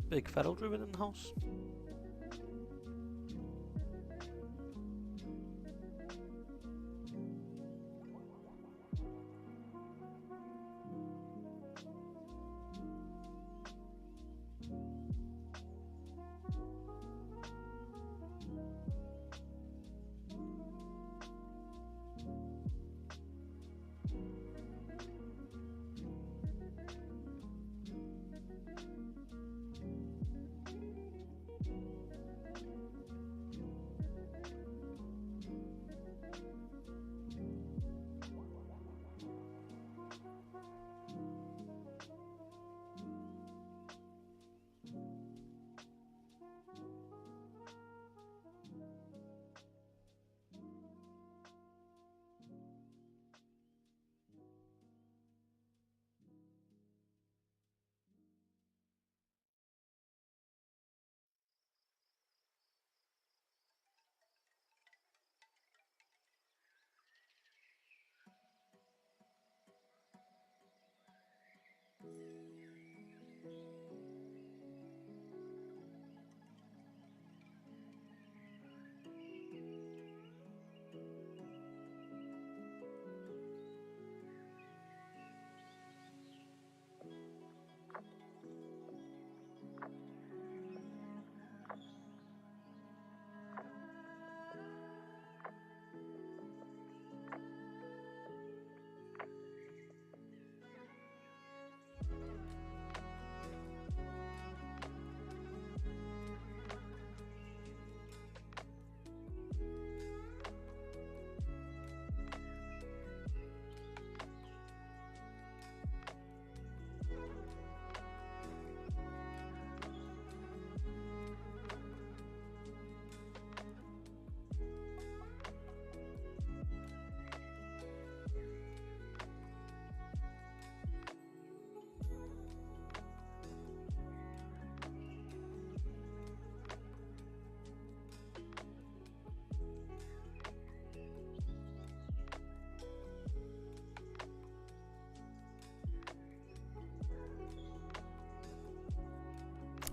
Big feral druid in the house.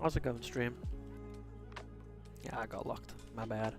How's it going, stream? Yeah, I got locked. My bad.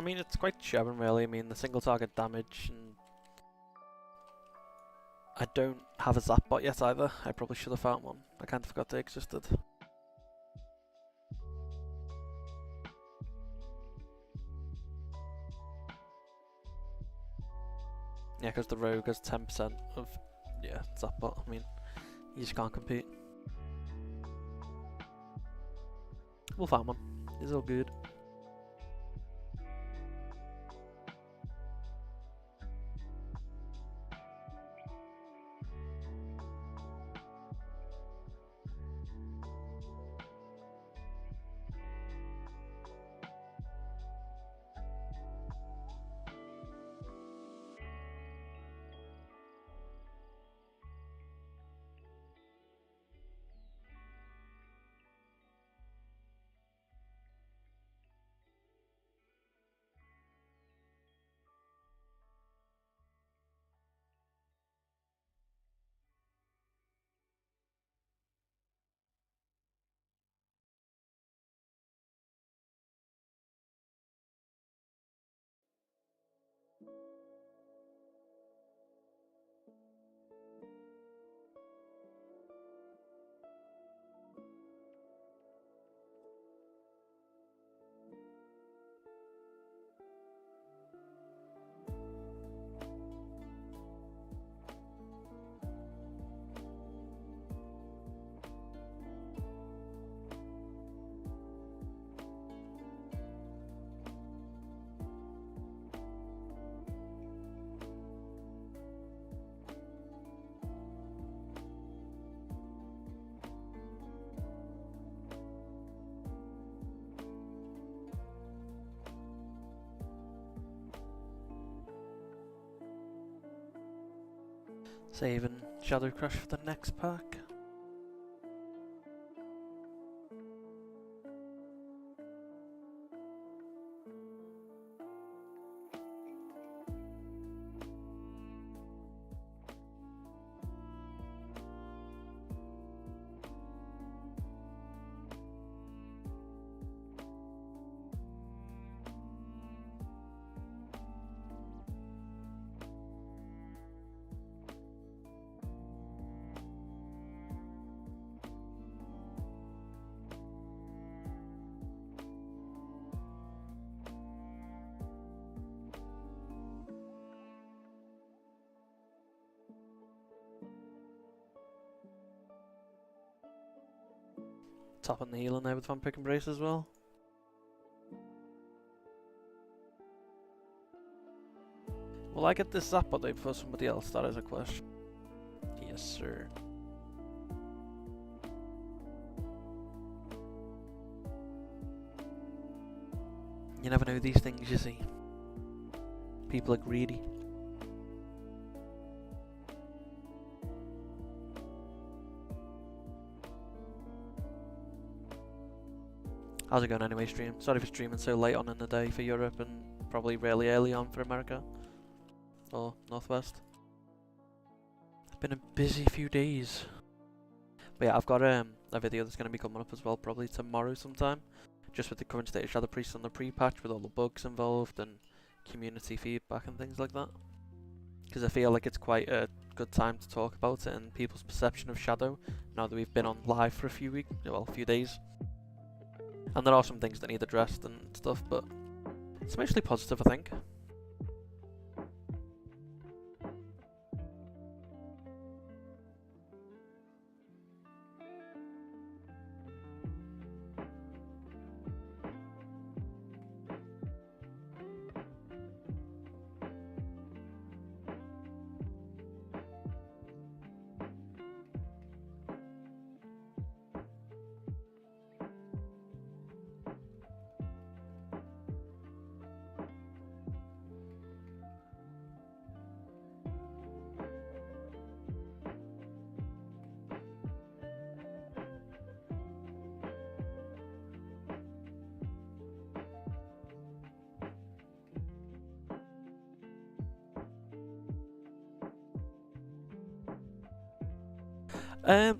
mean, it's quite sharing really. I mean, the single target damage, and I don't have a zap bot yet either. I probably should have found one. I kind of forgot they existed. Yeah, because the rogue has 10% of, yeah, zap bot. I mean, you just can't compete. We'll find one. It's all good. Saving Shadow Crush for the next pack. Topping the healing there with Vampire Embrace as well. Will I get this zap bot before somebody else? That is a question. Yes, sir. You never know these things, you see. People are greedy. How's it going anyway, stream? Sorry for streaming so late on in the day for Europe and probably really early on for America. Or Northwest. It's been a busy few days. But yeah, I've got a video that's going to be coming up as well, probably tomorrow sometime. Just with the current state of Shadow Priest on the pre-patch, with all the bugs involved and community feedback and things like that. Because I feel like it's quite a good time to talk about it and people's perception of Shadow, now that we've been on live for a few weeks, well, a few days. And there are some things that need addressed and stuff, but it's mostly positive, I think.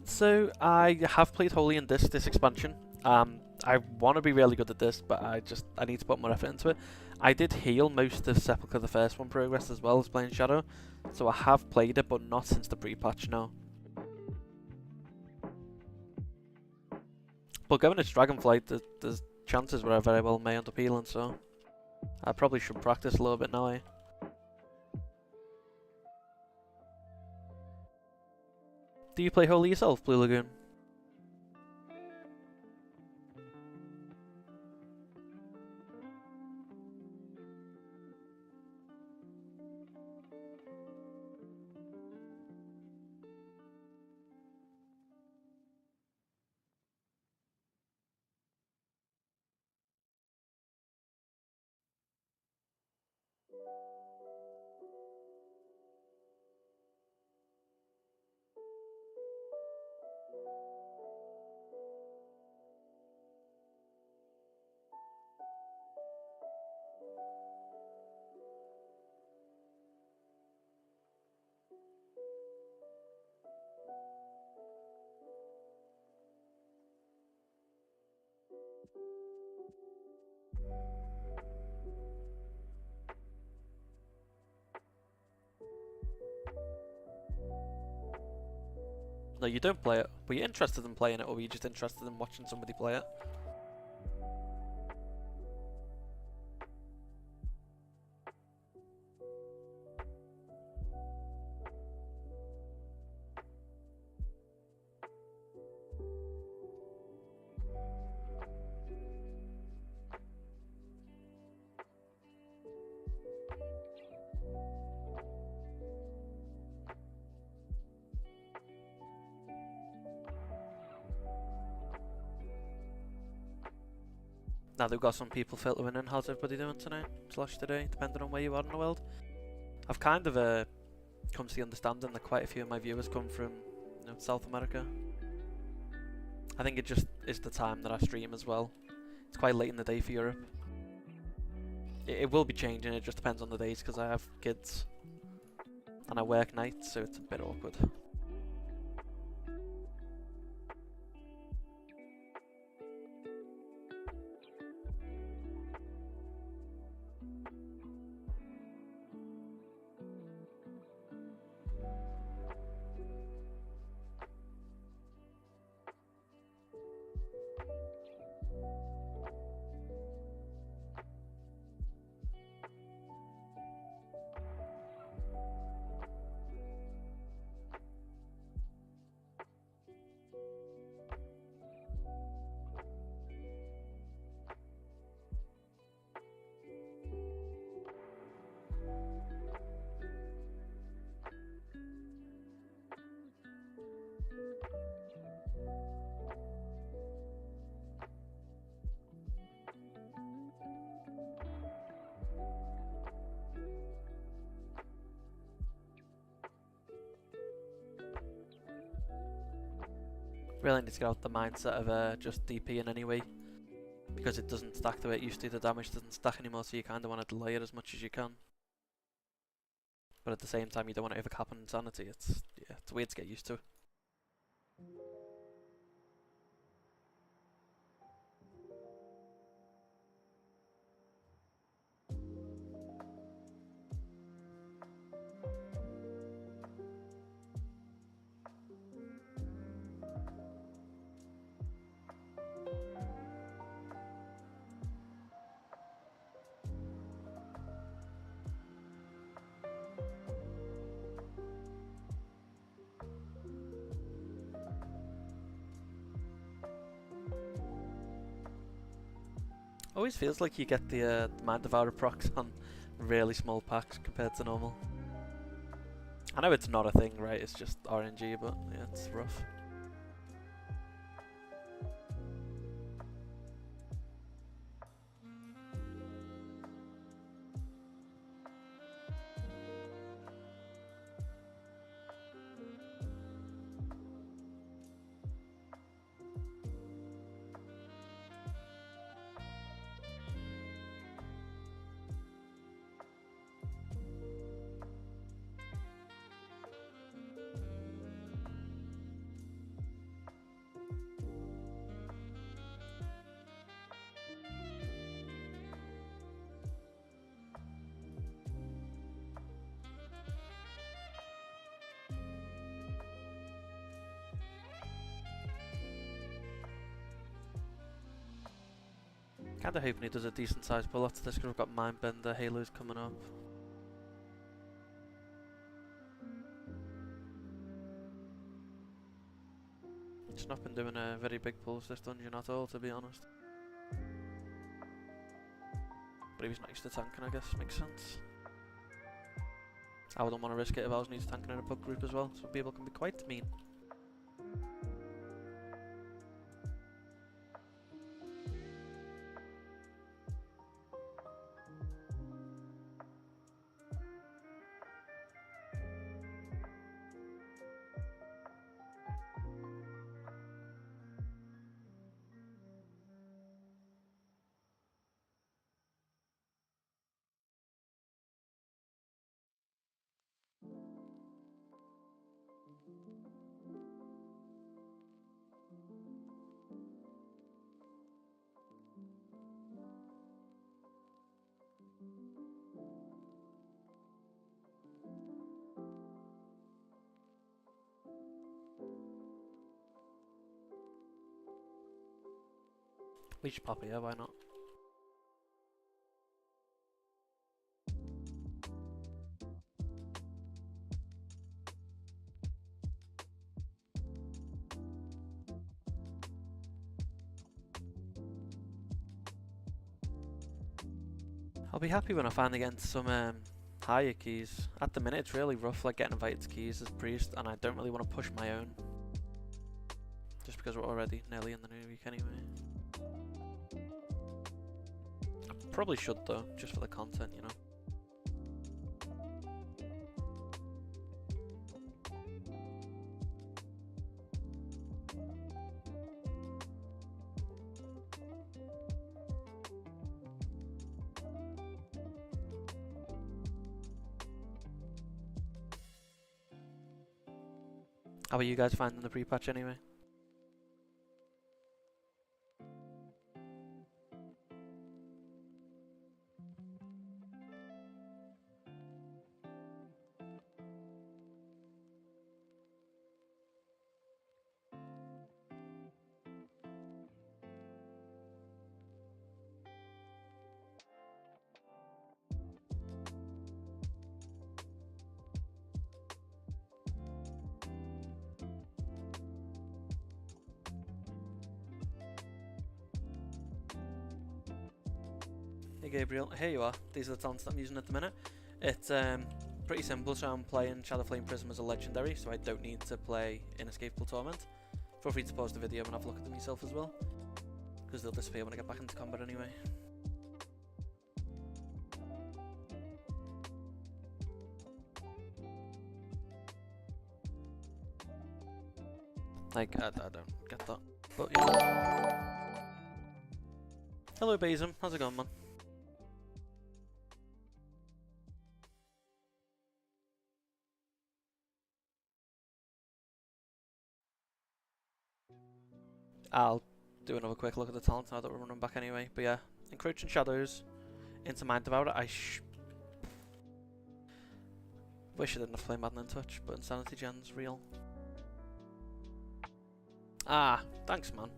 So I have played Holy in this expansion. I want to be really good at this, but I need to put more effort into it. I did heal most of Sepulchre the first one progress as well as playing Shadow, so I have played it, but not since the pre-patch, no. But given it's Dragonflight, there's chances where I very well may end up healing, so I probably should practice a little bit now, eh? Do you play Holy yourself, Blue Lagoon? No, you don't play it. Were you interested in playing it, or were you just interested in watching somebody play it? Now they've got some people filtering in. How's everybody doing tonight? / today, depending on where you are in the world. I've kind of come to the understanding that quite a few of my viewers come from, you know, South America. I think it just is the time that I stream as well. It's quite late in the day for Europe. It will be changing, it just depends on the days because I have kids and I work nights, so it's a bit awkward. Really need to get out the mindset of just DPing anyway, because it doesn't stack the way it used to. The damage doesn't stack anymore, so you kind of want to delay it as much as you can. But at the same time, you don't want to overcap on insanity. It's weird to get used to. Always feels like you get the Mind Devourer procs on really small packs compared to normal. I know it's not a thing, right? It's just RNG, but yeah, it's rough. Kinda hoping he does a decent sized pull after this because we've got Mindbender Halos coming up. It's not been doing a very big pulls this dungeon at all, to be honest. But if he's not used to tanking, I guess makes sense. I wouldn't want to risk it if I was new to tanking in a pub group as well. Some people can be quite mean. We should pop it, yeah, why not? I'll be happy when I finally get into some higher keys. At the minute it's really rough, like getting invited to keys as priest, and I don't really want to push my own. Just because we're already nearly in the new week anyway. Probably should though, just for the content, you know. How are you guys finding the pre-patch anyway? Hey Gabriel, here you are. These are the talents that I'm using at the minute. It's pretty simple, so I'm playing Shadowflame Prism as a legendary, so I don't need to play Inescapable Torment. Feel free to pause the video and have a look at them yourself as well, because they'll disappear when I get back into combat anyway. Like, I don't get that. But yeah. Hello Bazum, how's it going, man? I'll do another quick look at the talents now that we're running back anyway. But yeah, Encroaching Shadows into Mind Devourer. Wish I didn't have to play Madden in Touch, but Insanity Gen's real. Ah, thanks man.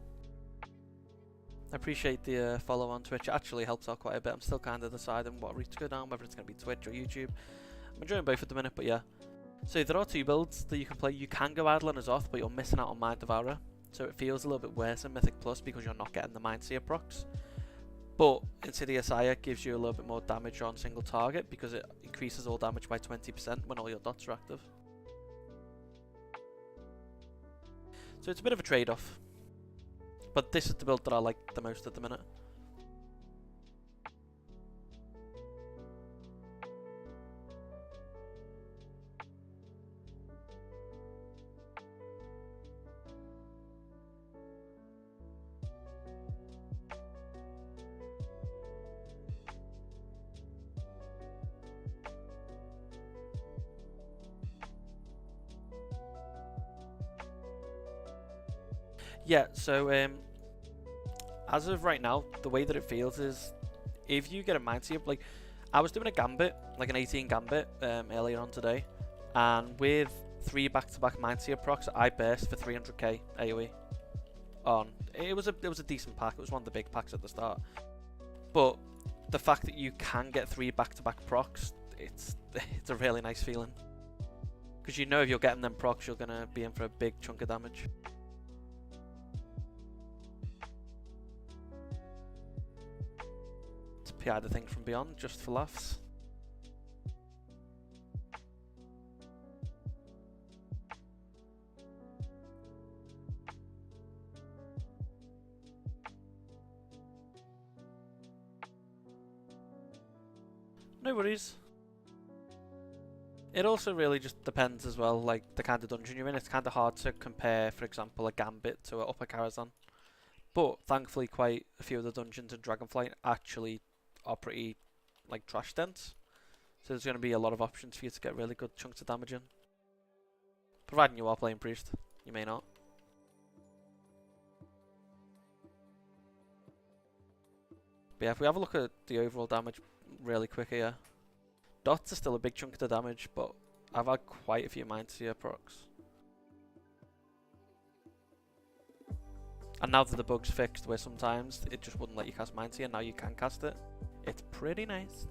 I appreciate the follow on Twitch. It actually helps out quite a bit. I'm still kind of deciding what route to go down, whether it's going to be Twitch or YouTube. I'm enjoying both at the minute, but yeah. So there are two builds that you can play. You can go Adlin as Oth, but you're missing out on Mind Devourer. So it feels a little bit worse in Mythic Plus because you're not getting the Mindseer procs. But Insidious Eye gives you a little bit more damage on single target because it increases all damage by 20% when all your dots are active. So it's a bit of a trade-off. But this is the build that I like the most at the minute. Yeah, so as of right now, the way that it feels is if you get a Mindseer, like I was doing a Gambit, like an 18 Gambit earlier on today, and with 3 back-to-back Mindseer procs, I burst for 300k AoE on. It was a decent pack. It was one of the big packs at the start. But the fact that you can get 3 back-to-back procs, it's a really nice feeling. Because you know if you're getting them procs, you're going to be in for a big chunk of damage. Let's PI the thing from beyond, just for laughs. No worries. It also really just depends as well, like the kind of dungeon you're in. It's kind of hard to compare, for example, a Gambit to an Upper Karazhan. But thankfully, quite a few of the dungeons in Dragonflight actually are pretty like trash dense. So there's going to be a lot of options for you to get really good chunks of damage in. Providing you are playing Priest, you may not. But yeah, if we have a look at the overall damage really quick here. Dots are still a big chunk of the damage, but I've had quite a few Mindseer procs. And now that the bug's fixed, where sometimes it just wouldn't let you cast Mindseer, now you can cast it. It's pretty nice.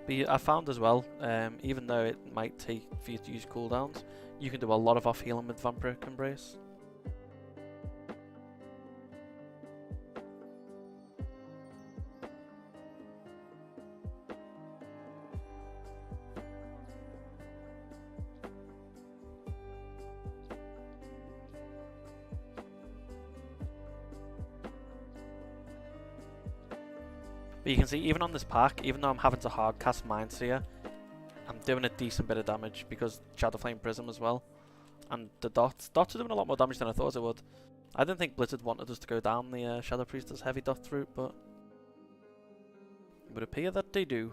But I found as well, even though it might take for you to use cooldowns, you can do a lot of off healing with Vampiric Embrace. But you can see, even on this pack, even though I'm having to hard cast Mindseer, I'm doing a decent bit of damage because Shadowflame Prism as well. And the dots are doing a lot more damage than I thought it would. I didn't think Blizzard wanted us to go down the Shadow Priestess heavy dot route, but it would appear that they do.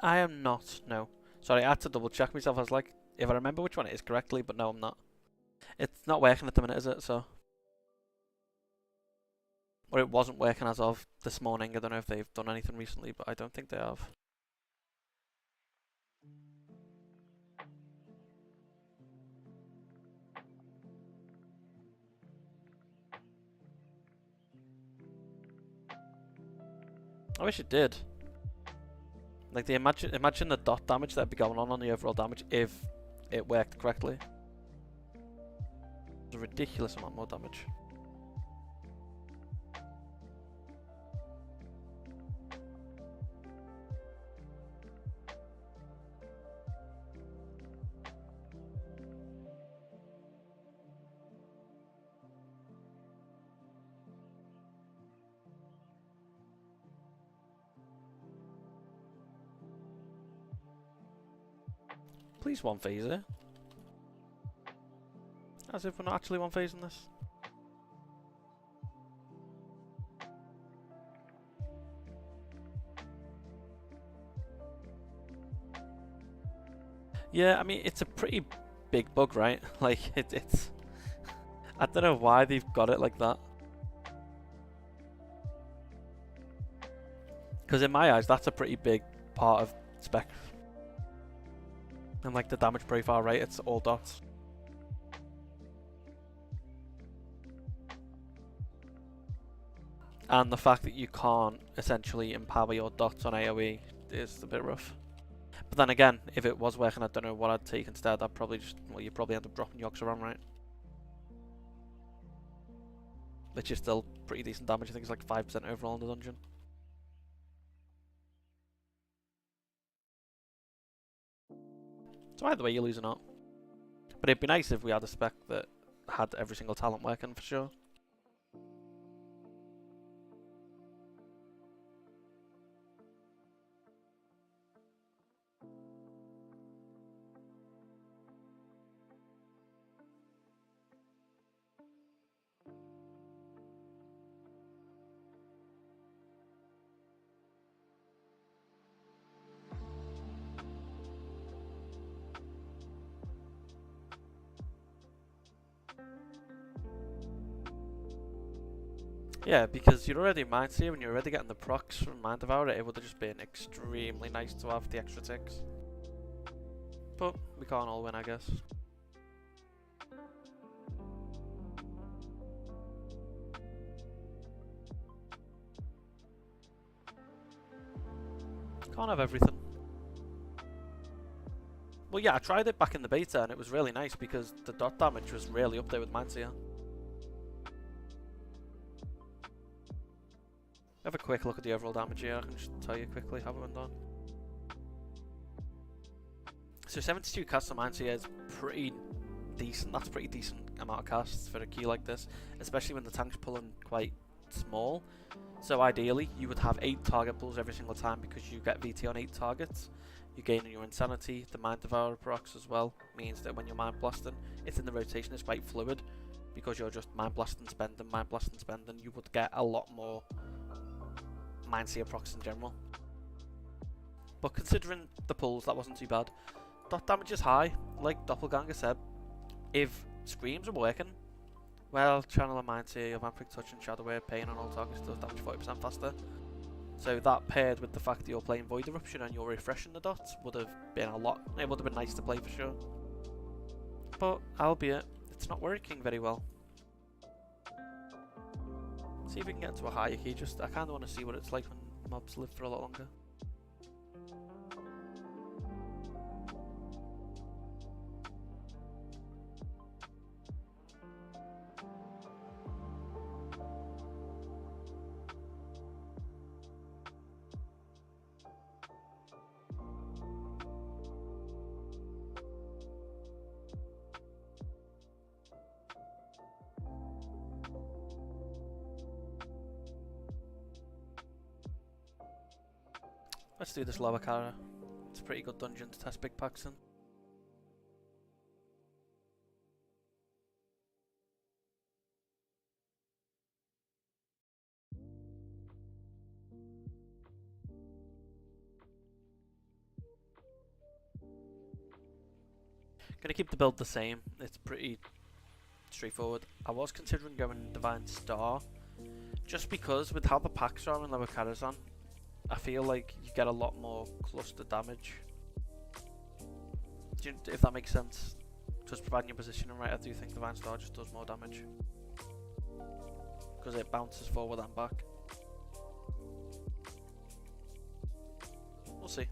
I am not, no. Sorry, I had to double check myself. I was like, if I remember which one it is correctly, but no, I'm not. It's not working at the minute, is it? So, or it wasn't working as of this morning. I don't know if they've done anything recently, but I don't think they have. I wish it did. Like, imagine the dot damage that'd be going on the overall damage if it worked correctly. It's a ridiculous amount more damage. Please one phaser. As if we're not actually one phasing this. Yeah, I mean, it's a pretty big bug, right? Like, it's... I don't know why they've got it like that. Because in my eyes, that's a pretty big part of spec. And like the damage profile, right? It's all dots. And the fact that you can't essentially empower your dots on AoE is a bit rough. But then again, if it was working, I don't know what I'd take instead. I'd probably just, well, you'd probably end up dropping Yogs around, right? Which is still pretty decent damage. I think it's like 5% overall in the dungeon. So either way, you're losing out. But it'd be nice if we had a spec that had every single talent working for sure. Yeah, because you're already Mind Seer and you're already getting the procs from Mind Devourer, it would have just been extremely nice to have the extra ticks. But we can't all win, I guess. Can't have everything. Well, yeah, I tried it back in the beta and it was really nice because the dot damage was really up there with Mind Seer. Have a quick look at the overall damage here. I can just tell you quickly how it went on. So 72 casts on Mind Seer is pretty decent. That's a pretty decent amount of casts for a key like this, especially when the tank's pulling quite small. So ideally, you would have 8 target pulls every single time because you get VT on 8 targets. You gain on your Insanity. The Mind Devourer procs as well means that when you're Mind Blasting, it's in the rotation, it's quite fluid because you're just Mind Blasting, spending, Mind Blasting, spending. You would get a lot more Mind Seer procs in general. But considering the pulls, that wasn't too bad. Dot damage is high, like Doppelganger said. If Screams are working, well, Channel and Mind Seer, your Vampiric Touch and Shadow Wave, Pain on all targets does damage 40% faster. So that paired with the fact that you're playing Void Eruption and you're refreshing the dots would have been a lot. It would have been nice to play for sure. But albeit, it's not working very well. See if we can get into a higher key. I kind of want to see what it's like when mobs live for a lot longer. Let's do this lower Kara. It's a pretty good dungeon to test big packs in. Gonna keep the build the same. It's pretty straightforward. I was considering going Divine Star, just because with how the packs are in lower Karazhan, I feel like you get a lot more cluster damage. If that makes sense. Just providing your positioning right, I do think Divine Star just does more damage. Because it bounces forward and back. We'll see.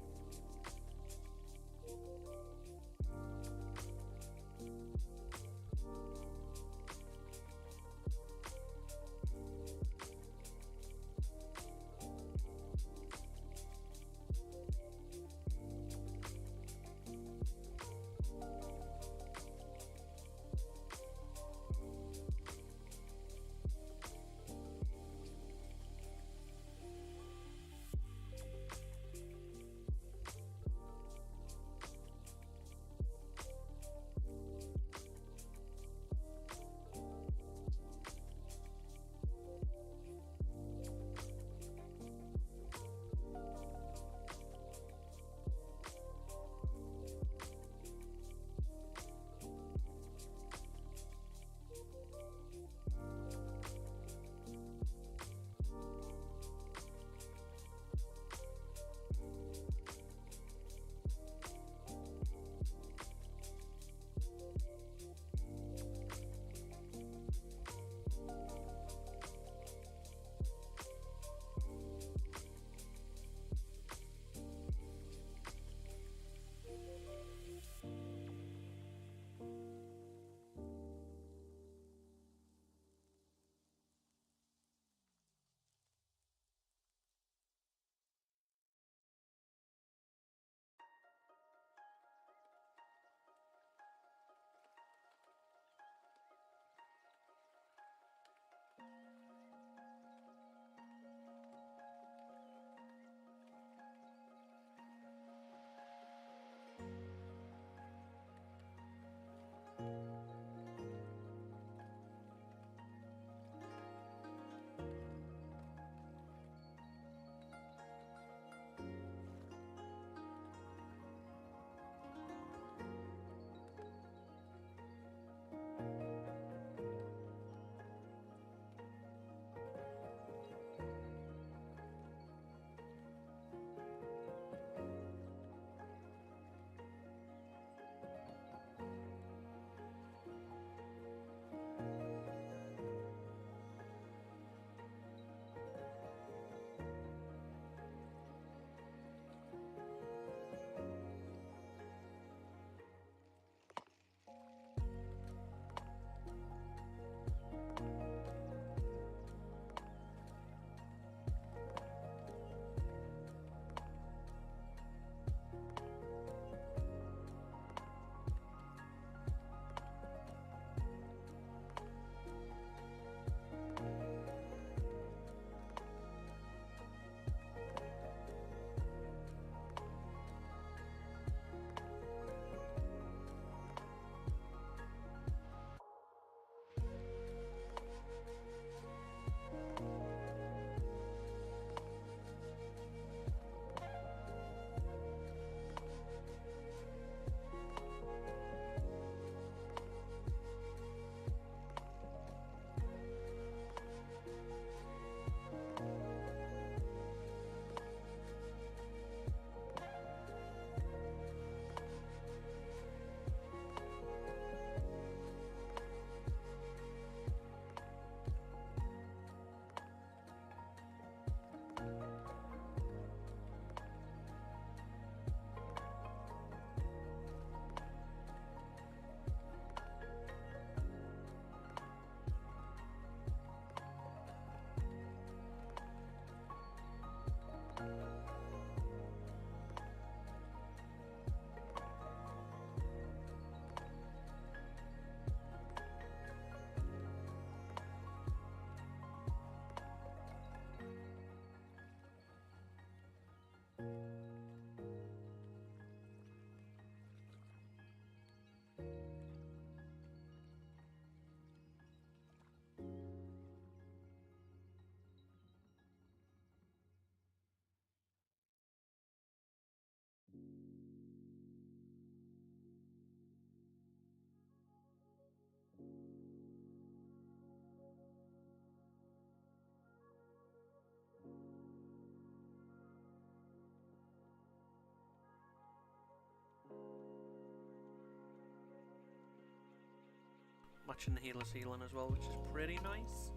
Matching the healer's healing as well, which is pretty nice.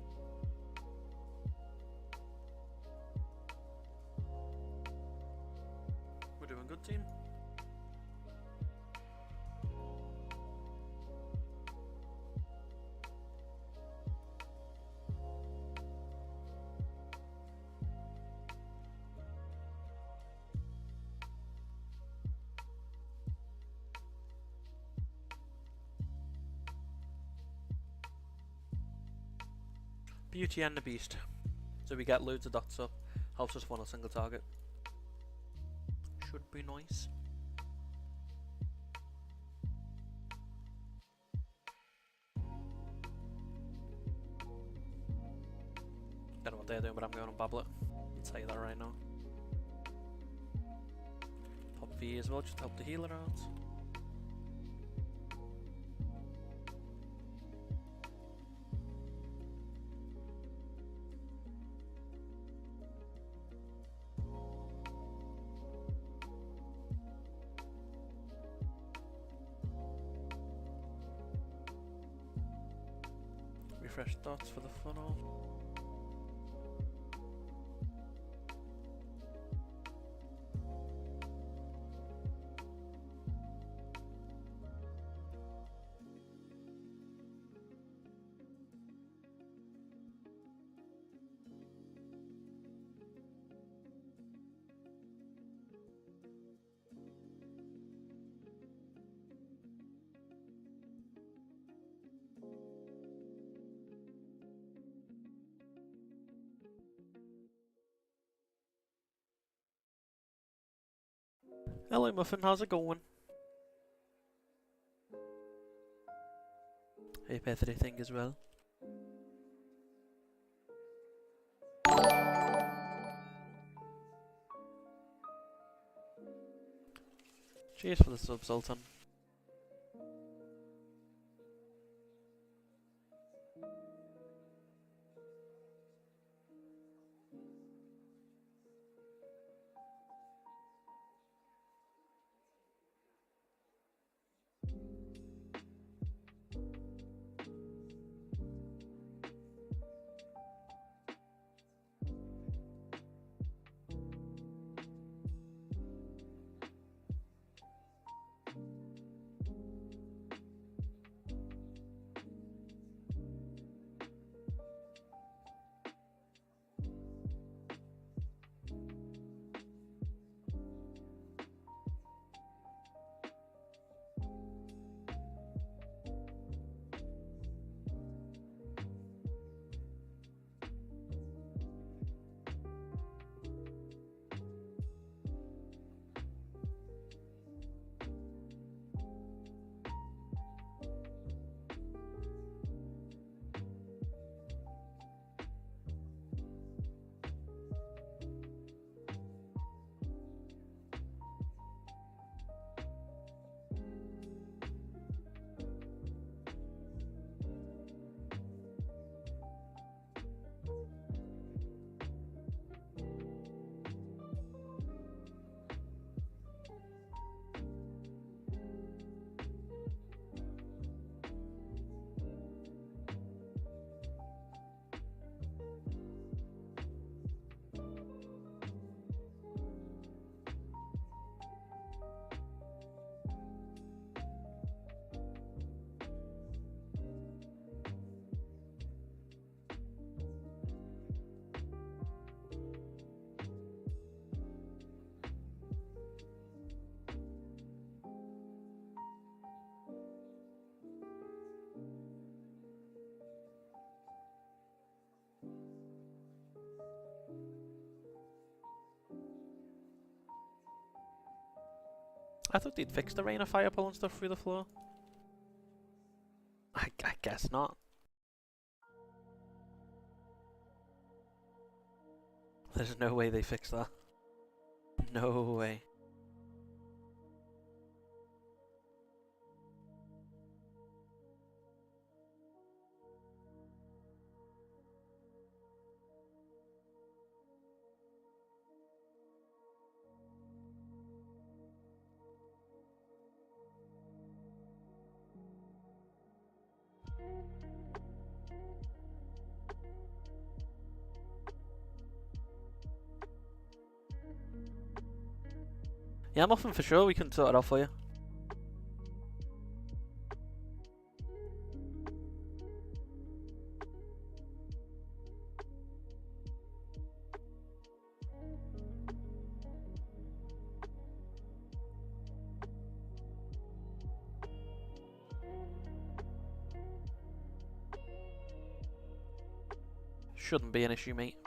We're doing good, team. Beauty and the Beast. So we get loads of dots up. Helps us on a single target. Should be nice. Don't know what they're doing, but I'm going on Bablet. I'll tell you that right now. Pop V as well, just to help the healer out. Refresh dots for the funnel. Hello Muffin, how's it going? Hope everything is well. Cheers for the sub, Sultan. I thought they'd fix the rain of fire pulling stuff through the floor. I guess not. There's no way they fix that. No way. Yeah, I'm muffin for sure. We can sort it out for you. Shouldn't be an issue, mate.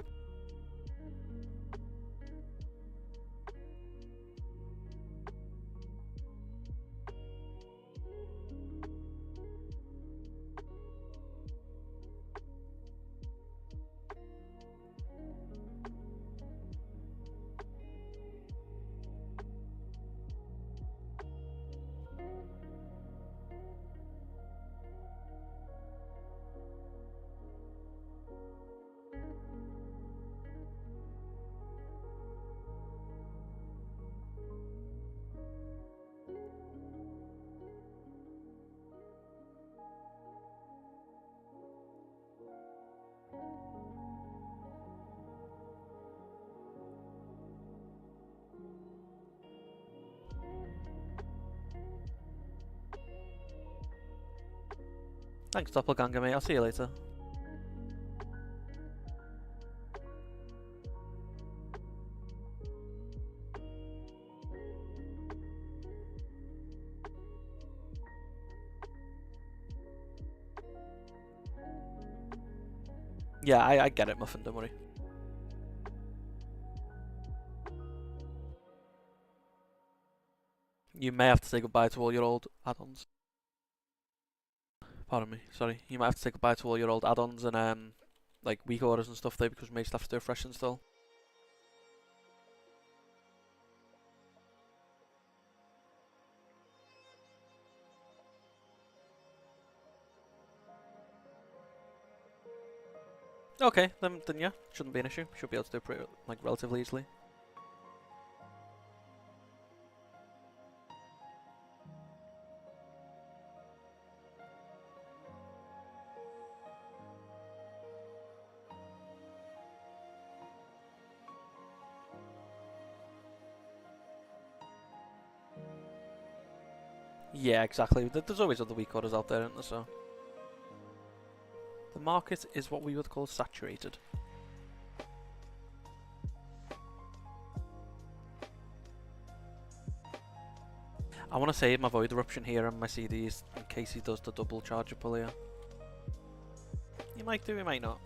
Thanks, Doppelganger, mate. I'll see you later. Yeah, I get it, Muffin, don't worry. You may have to say goodbye to all your old add-ons. Pardon me, sorry. You might have to say goodbye to all your old add-ons and like weak orders and stuff there because we may still have to do a fresh install. Okay, then yeah, shouldn't be an issue. Should be able to do it pretty, like, relatively easily. Yeah, exactly. There's always other weak orders out there, isn't there? So the market is what we would call saturated. I want to save my Void Eruption here and my CDs in case he does the double charger pull here. He might do, he might not.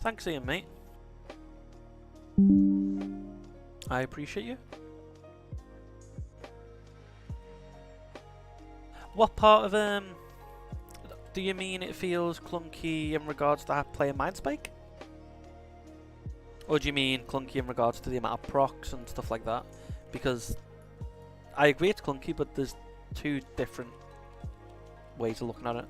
Thanks, Ian, mate. I appreciate you. What part of do you mean it feels clunky in regards to playing Mindspike? Or do you mean clunky in regards to the amount of procs and stuff like that? Because I agree it's clunky, but there's two different ways of looking at it.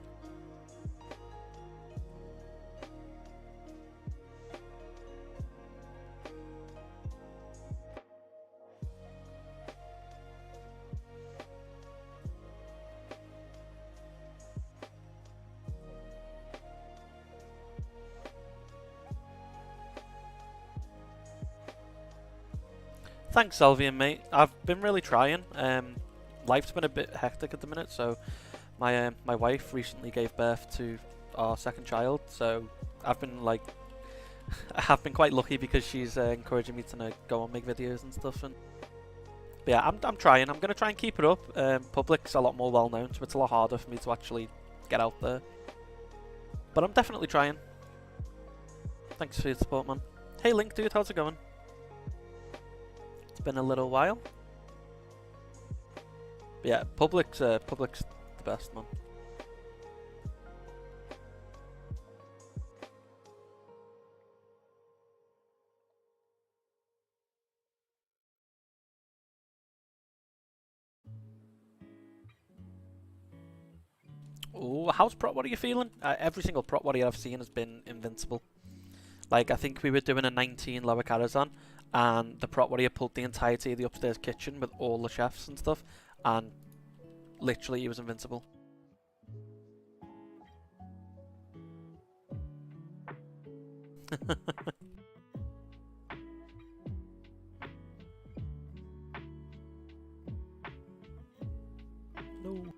Thanks, Salvian, mate. I've been really trying. Life's been a bit hectic at the minute, so my wife recently gave birth to our second child, so I've been like, I've been quite lucky because she's encouraging me to go on make videos and stuff. And but yeah, I'm trying. I'm gonna try and keep it up. Public's a lot more well known, so it's a lot harder for me to actually get out there. But I'm definitely trying. Thanks for your support, man. Hey, Link, dude, how's it going? It's been a little while. But yeah, public's the best, man. Oh, how's prop? What are you feeling? Every single prop warrior I've seen has been invincible. Like, I think we were doing a 19 lower Karazhan. and the prop warrior pulled the entirety of the upstairs kitchen with all the chefs and stuff, and literally he was invincible. No.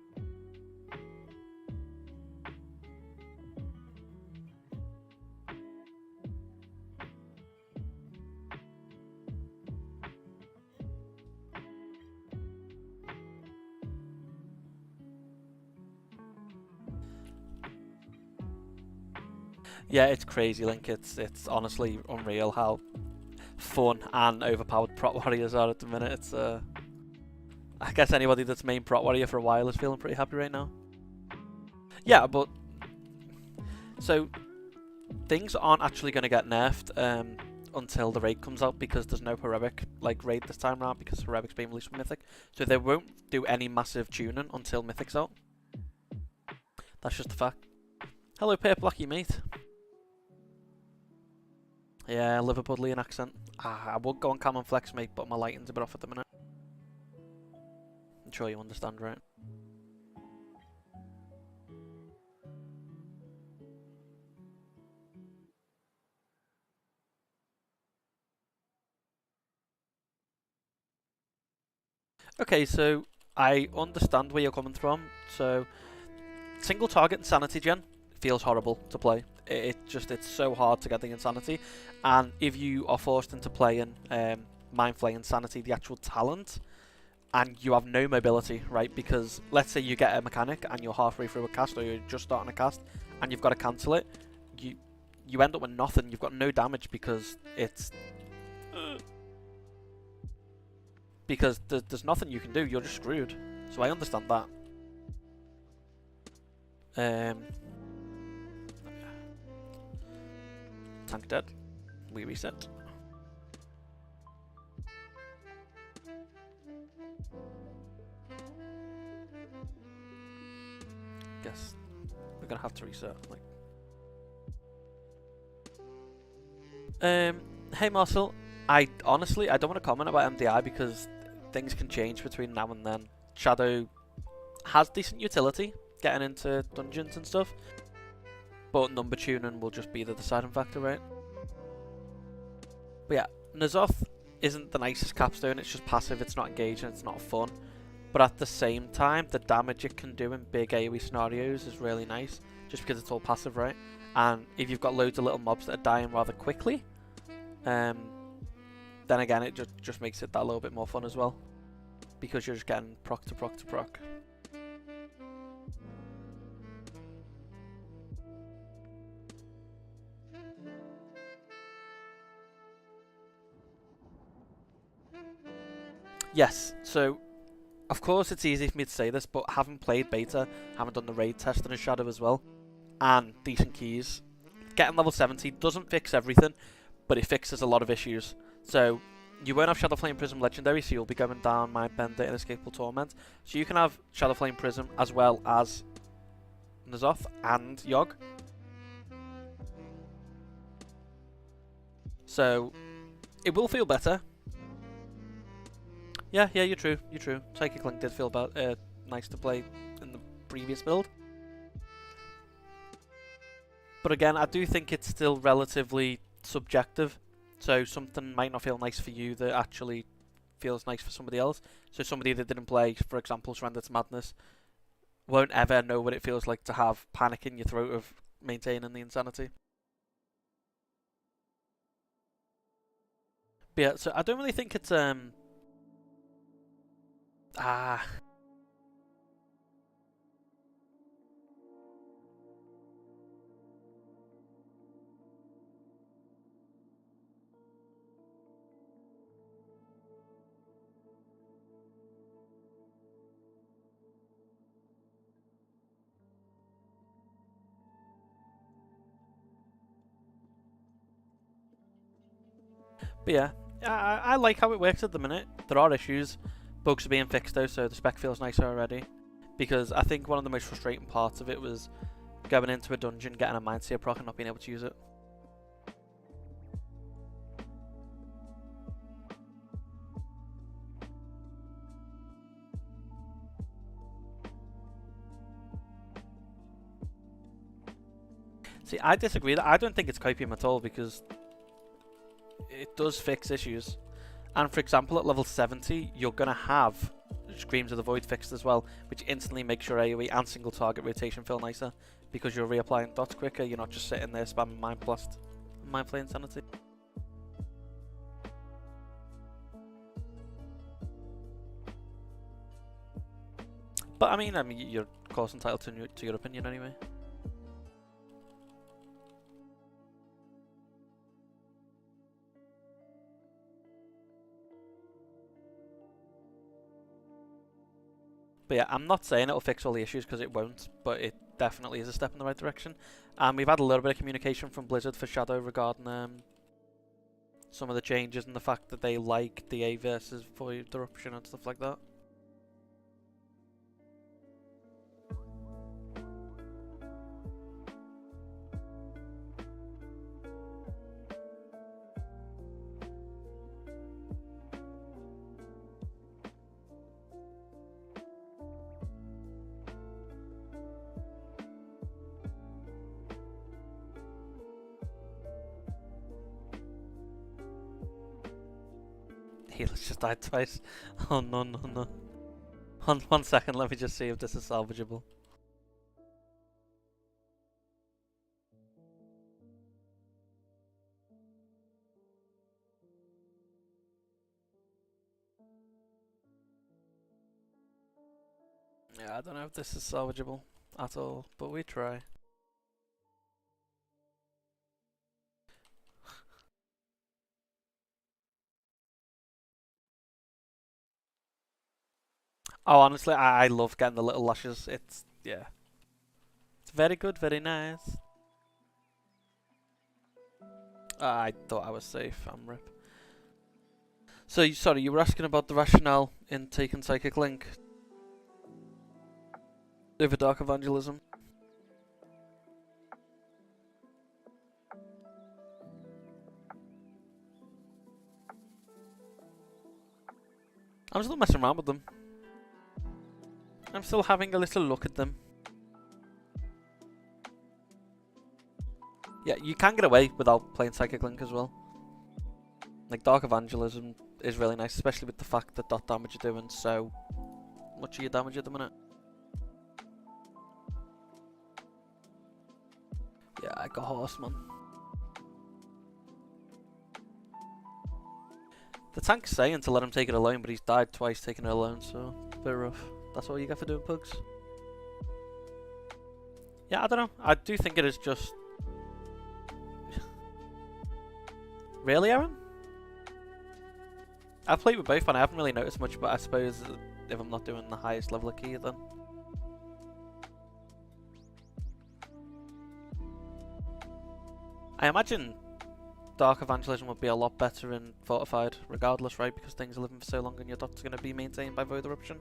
Yeah, it's crazy, Link. It's honestly unreal how fun and overpowered prop warriors are at the minute. It's I guess anybody that's main prop warrior for a while is feeling pretty happy right now. Yeah, but so things aren't actually going to get nerfed until the raid comes out, because there's no heroic like raid this time around, because heroic's being released from Mythic. So they won't do any massive tuning until Mythic's out. That's just a fact. Hello, Purple Lucky, mate. Yeah, Liverpudlian accent. I would go on Cam and Flex, mate, but my lighting's a bit off at the minute. I'm sure you understand, right? Okay, so I understand where you're coming from. So, single target Insanity Gen feels horrible to play. It's so hard to get the Insanity, and if you are forced into playing Mind Flay Insanity, the actual talent, and you have no mobility, right? Because let's say you get a mechanic and you're halfway through a cast, or you're just starting a cast, and you've got to cancel it, you end up with nothing. You've got no damage because it's because there's nothing you can do. You're just screwed. So I understand that. Tank dead. We reset. Guess we're gonna have to reset. Like, hey Marcel, I honestly don't want to comment about MDI because things can change between now and then. Shadow has decent utility getting into dungeons and stuff, but number tuning will just be the deciding factor, right? But yeah, N'Zoth isn't the nicest capstone. It's just passive, it's not engaging, it's not fun. But at the same time, the damage it can do in big AoE scenarios is really nice, just because it's all passive, right? And if you've got loads of little mobs that are dying rather quickly, then again, it just makes it that little bit more fun as well, because you're just getting proc to proc to proc. Yes, so of course it's easy for me to say this, but having played beta, having done the raid test in a Shadow as well, and decent keys, getting level 70 doesn't fix everything, but it fixes a lot of issues. So you won't have Shadowflame Prism Legendary, so you'll be going down Mindbender, Inescapable Torment. So you can have Shadowflame Prism as well as N'Zoth and Yogg. So it will feel better. Yeah, you're true. Psychic Link did feel nice to play in the previous build. But again, I do think it's still relatively subjective. So something might not feel nice for you that actually feels nice for somebody else. So somebody that didn't play, for example, Surrender to Madness, won't ever know what it feels like to have panic in your throat of maintaining the insanity. But yeah, so I don't really think it's But yeah, I like how it works at the minute. There are issues. Bugs are being fixed though, so the spec feels nicer already. Because I think one of the most frustrating parts of it was going into a dungeon, getting a Mindseer proc and not being able to use it. See, I disagree. I don't think it's copium at all because it does fix issues. And for example, at level 70, you're going to have Screams of the Void fixed as well, which instantly makes your AoE and single target rotation feel nicer because you're reapplying dots quicker. You're not just sitting there spamming Mind Blast and Mind Flay Insanity. But I mean, you're of course entitled to your opinion anyway. But yeah, I'm not saying it'll fix all the issues because it won't, but it definitely is a step in the right direction. And we've had a little bit of communication from Blizzard for Shadow regarding some of the changes and the fact that they like DA versus Void Eruption and stuff like that. Healers just died twice. Oh no, no, no. One second, let me just see if this is salvageable. Yeah, I don't know if this is salvageable at all, but we try. Oh, honestly, I love getting the little lashes. It's, yeah. It's very good, very nice. I thought I was safe, I'm rip. So, sorry, you were asking about the rationale in taking Psychic Link over Dark Evangelism. I'm still messing around with them. I'm still having a little look at them. Yeah, you can get away without playing Psychic Link as well. Like, Dark Evangelism is really nice, especially with the fact that dot damage you're doing so much of your damage at the minute. Yeah, I got Horseman. The tank's saying to let him take it alone, but he's died twice taking it alone, so a bit rough. That's all you get for doing pugs. Yeah, I don't know. I do think it is just... Really, Aaron? I've played with both and I haven't really noticed much, but I suppose if I'm not doing the highest level of key then. I imagine Dark Evangelism would be a lot better in Fortified regardless, right? Because things are living for so long and your dots are going to be maintained by Void Eruption.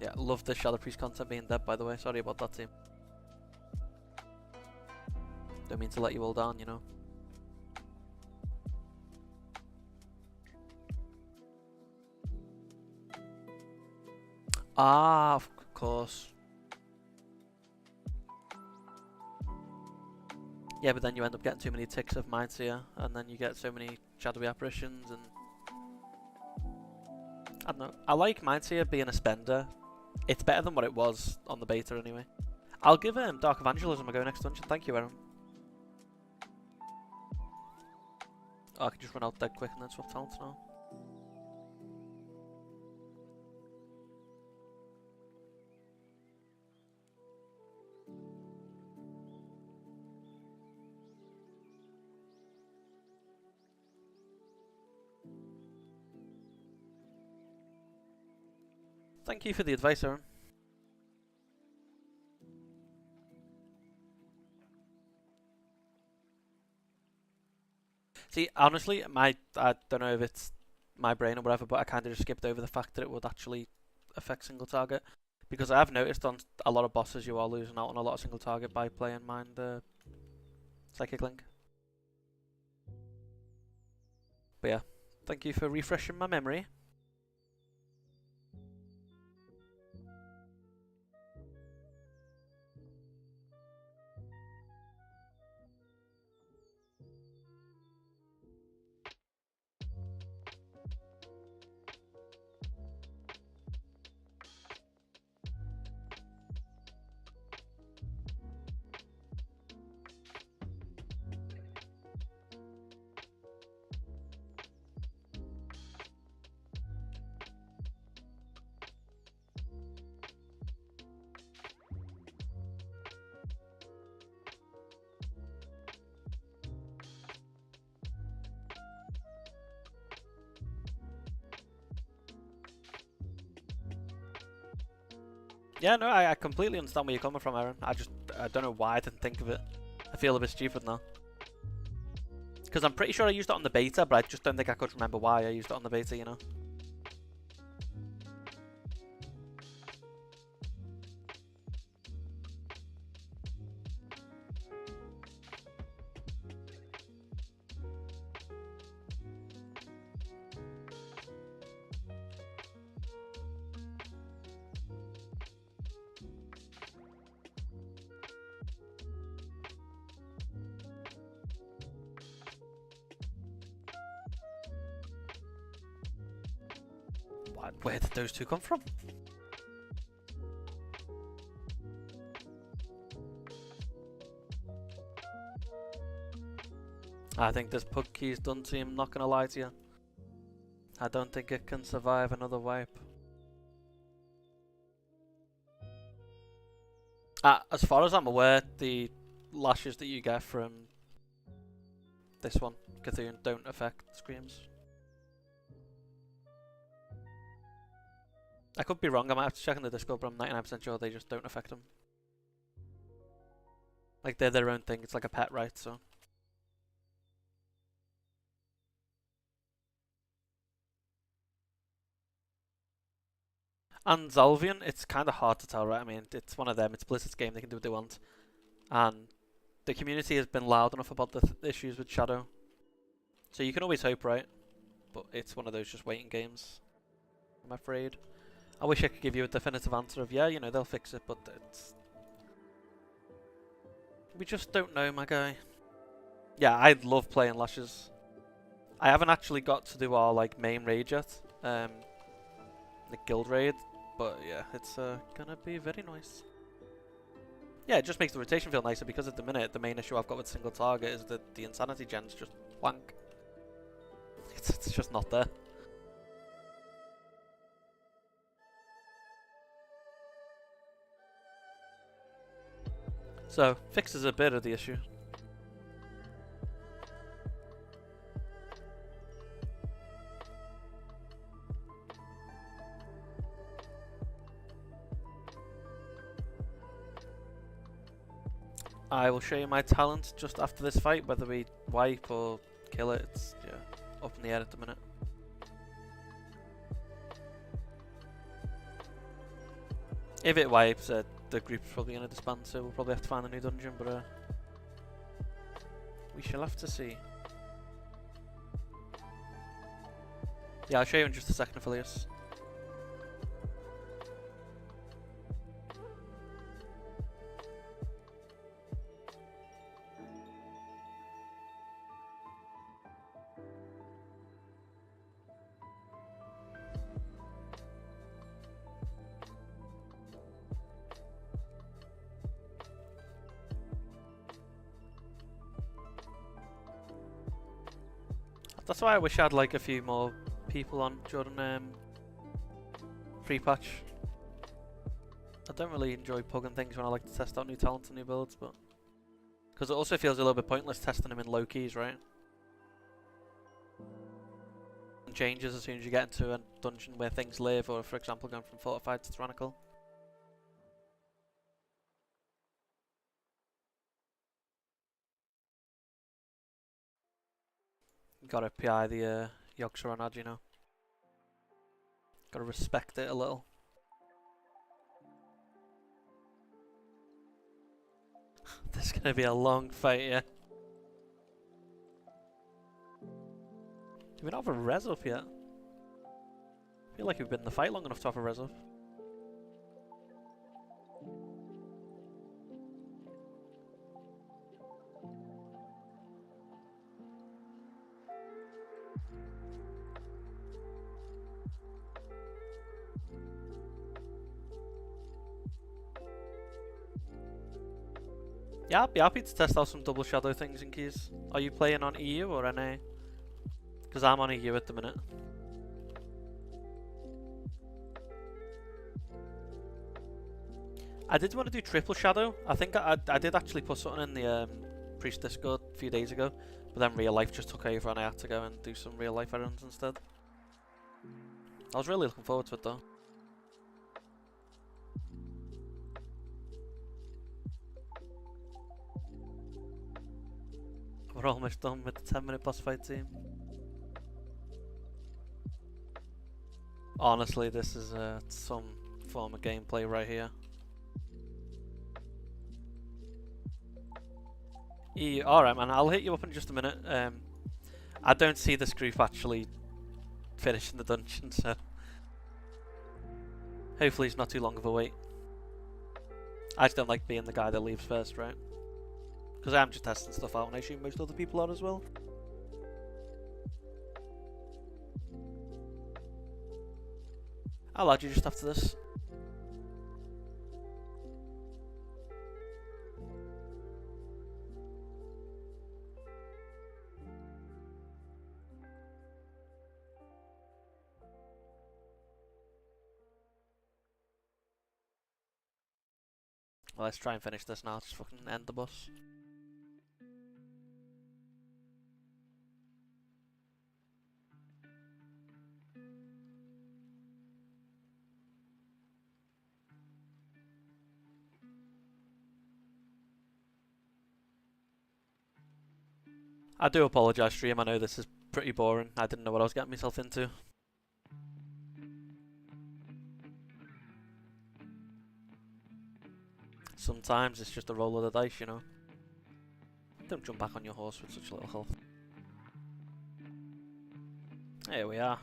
Yeah, love the Shadow Priest content being dead, by the way. Sorry about that, team. Don't mean to let you all down, you know. Ah, of course. Yeah, but then you end up getting too many ticks of Mindseer, and then you get so many shadowy apparitions, and... I don't know. I like Mindseer being a spender. It's better than what it was on the beta anyway. I'll give Dark Evangelism a go next dungeon. Thank you, Aaron. Oh, I can just run out dead quick and then swap talents now. Thank you for the advice, Aaron. See, honestly, I don't know if it's my brain or whatever, but I kind of just skipped over the fact that it would actually affect single target. Because I have noticed on a lot of bosses you are losing out on a lot of single target by playing Psychic Link. But yeah, thank you for refreshing my memory. Yeah, no, I completely understand where you're coming from, Aaron. I don't know why I didn't think of it. I feel a bit stupid now. Because I'm pretty sure I used it on the beta, but I just don't think I could remember why I used it on the beta, you know? Where did those two come from? I think this pug key's done to him, not gonna lie to you. I don't think it can survive another wipe. As far as I'm aware, the lashes that you get from this one, Cthulhu, don't affect screams. I could be wrong, I might have to check in the Discord, but I'm 99% sure they just don't affect them. Like, they're their own thing, it's like a pet, right? So. And Zalvian, it's kind of hard to tell, right? I mean, it's one of them, it's Blizzard's game, they can do what they want. And the community has been loud enough about the issues with Shadow. So you can always hope, right? But it's one of those just waiting games, I'm afraid. I wish I could give you a definitive answer of, yeah, you know, they'll fix it, but it's... We just don't know, my guy. Yeah, I love playing Lashes. I haven't actually got to do our, like, main raid yet. The guild raid. But, yeah, it's gonna be very nice. Yeah, it just makes the rotation feel nicer, because at the minute, the main issue I've got with single target is that the Insanity gen's just wank. It's just not there. So, fixes a bit of the issue. I will show you my talent just after this fight, whether we wipe or kill it, it's yeah, up in the air at the minute. If it wipes, the group's probably going to disband, so we'll probably have to find a new dungeon, but we shall have to see. Yeah, I'll show you in just a second, Affilius. That's why I wish I had like a few more people on during free patch. I don't really enjoy pugging things when I like to test out new talents and new builds, but because it also feels a little bit pointless testing them in low keys, right? And changes as soon as you get into a dungeon where things live, or for example going from fortified to tyrannical. Gotta PI the Yorkshire on Ad, you know. Gotta respect it a little. This is gonna be a long fight, yeah. Do we not have a res up yet? I feel like we've been in the fight long enough to have a res up. Yeah, I'd be happy to test out some double shadow things in keys. Are you playing on EU or NA? Because I'm on EU at the minute. I did want to do triple shadow. I think I did actually put something in the Priest Discord a few days ago, but then real life just took over and I had to go and do some real life errands instead. I was really looking forward to it though. We're almost done with the 10-minute boss fight team. Honestly, this is some form of gameplay right here. Alright man, I'll hit you up in just a minute. I don't see this group actually finishing the dungeon, so hopefully it's not too long of a wait. I just don't like being the guy that leaves first, right? Because I am just testing stuff out and I assume most other people are as well. I'll add you just after this. Well, let's try and finish this now, just fucking end the boss. I do apologise, stream, I know this is pretty boring. I didn't know what I was getting myself into. Sometimes it's just a roll of the dice, you know. Don't jump back on your horse with such little health. Here we are.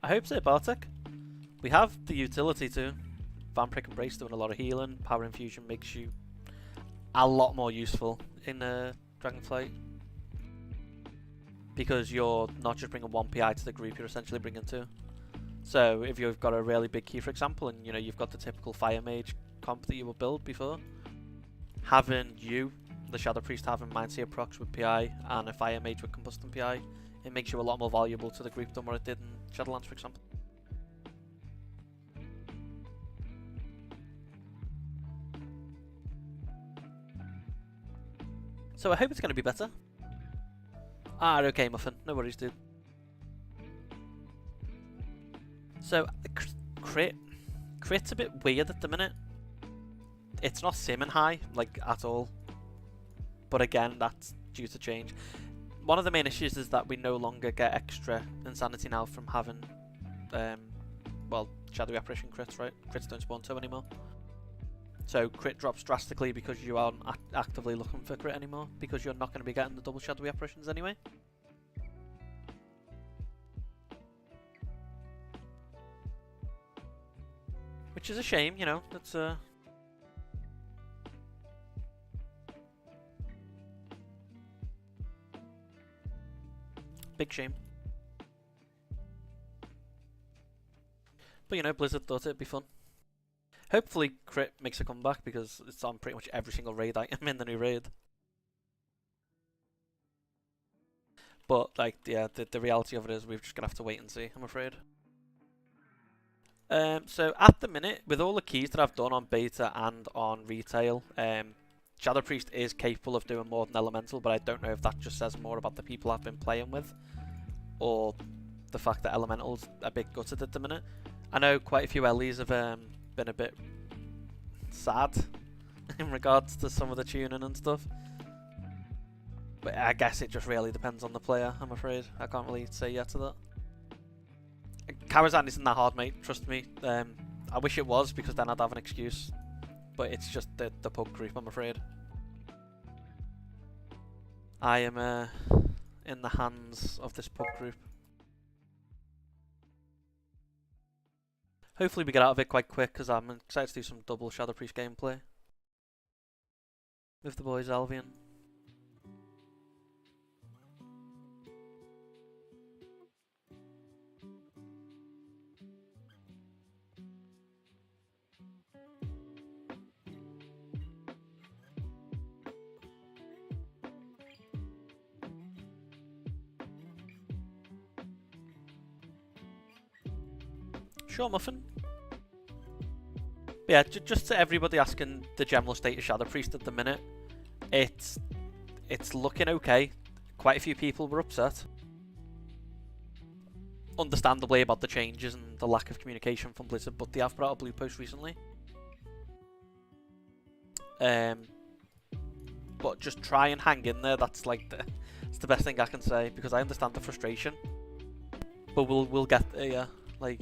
I hope so, Bartek. We have the utility too. Vampiric Embrace doing a lot of healing. Power Infusion makes you a lot more useful in Dragonflight. Because you're not just bringing one PI to the group, you're essentially bringing two. So if you've got a really big key, for example, and you know you've got the typical Fire Mage comp that you would build before, having you, the Shadow Priest, having Mindseer procs with PI and a Fire Mage with Combustion PI, it makes you a lot more valuable to the group than what it did in Shadowlands, for example. So I hope it's going to be better. Ah, okay, Muffin. No worries, dude. So, crit's a bit weird at the minute. It's not simming high, like, at all. But again, that's due to change. One of the main issues is that we no longer get extra insanity now from having, well, Shadowy Apparition crits, right? Crits don't spawn 2 anymore. So crit drops drastically because you aren't actively looking for crit anymore, because you're not going to be getting the double shadowy apparitions anyway. Which is a shame, you know, that's big shame. But you know, Blizzard thought it'd be fun. Hopefully crit makes a comeback because it's on pretty much every single raid item in the new raid. But like, yeah, the reality of it is we're just gonna have to wait and see, I'm afraid. So at the minute, with all the keys that I've done on beta and on retail, Shadow Priest is capable of doing more than Elemental, but I don't know if that just says more about the people I've been playing with, or the fact that Elemental's a bit gutted at the minute. I know quite a few Ellies have been a bit sad in regards to some of the tuning and stuff, but I guess it just really depends on the player, I'm afraid. I can't really say yeah to that. Karazhan isn't that hard, mate, trust me. I wish it was, because then I'd have an excuse, but it's just the pug group, I'm afraid. I am in the hands of this pug group. Hopefully we get out of it quite quick, because I'm excited to do some double Shadow Priest gameplay with the boys Albion. Sure, Muffin. But yeah, just to everybody asking the general state of Shadow Priest at the minute, it's looking okay. Quite a few people were upset, understandably, about the changes and the lack of communication from Blizzard, but they have put out a blue post recently. But just try and hang in there. That's like it's the best thing I can say, because I understand the frustration. But we'll get there. Yeah, like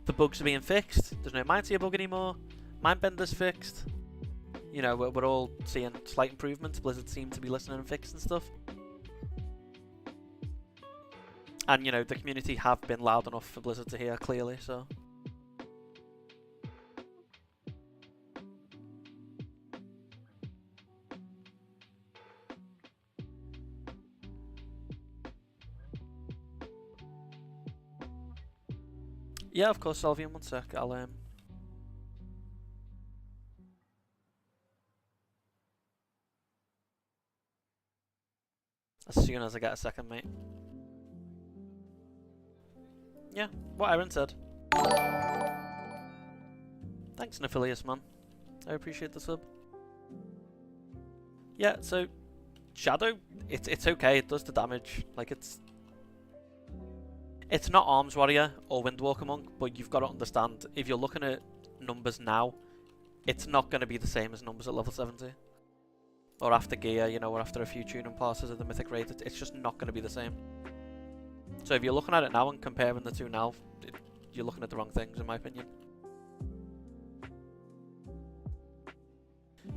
the bugs are being fixed. There's no Mindseer bug anymore. Mindbender's fixed. You know, we're all seeing slight improvements. Blizzard seem to be listening and fixing stuff. And you know, the community have been loud enough for Blizzard to hear clearly. So. Yeah, of course, Salvian, one sec, I'll as soon as I get a second, mate. Yeah, what Aaron said. Thanks, Nephilius, man. I appreciate the sub. Yeah, so Shadow, it's okay, it does the damage. Like, it's not Arms Warrior or Windwalker Monk, but you've got to understand, if you're looking at numbers now, it's not going to be the same as numbers at level 70. Or after gear, you know, or after a few tuning passes of the Mythic raid, it's just not going to be the same. So if you're looking at it now and comparing the two now, you're looking at the wrong things, in my opinion.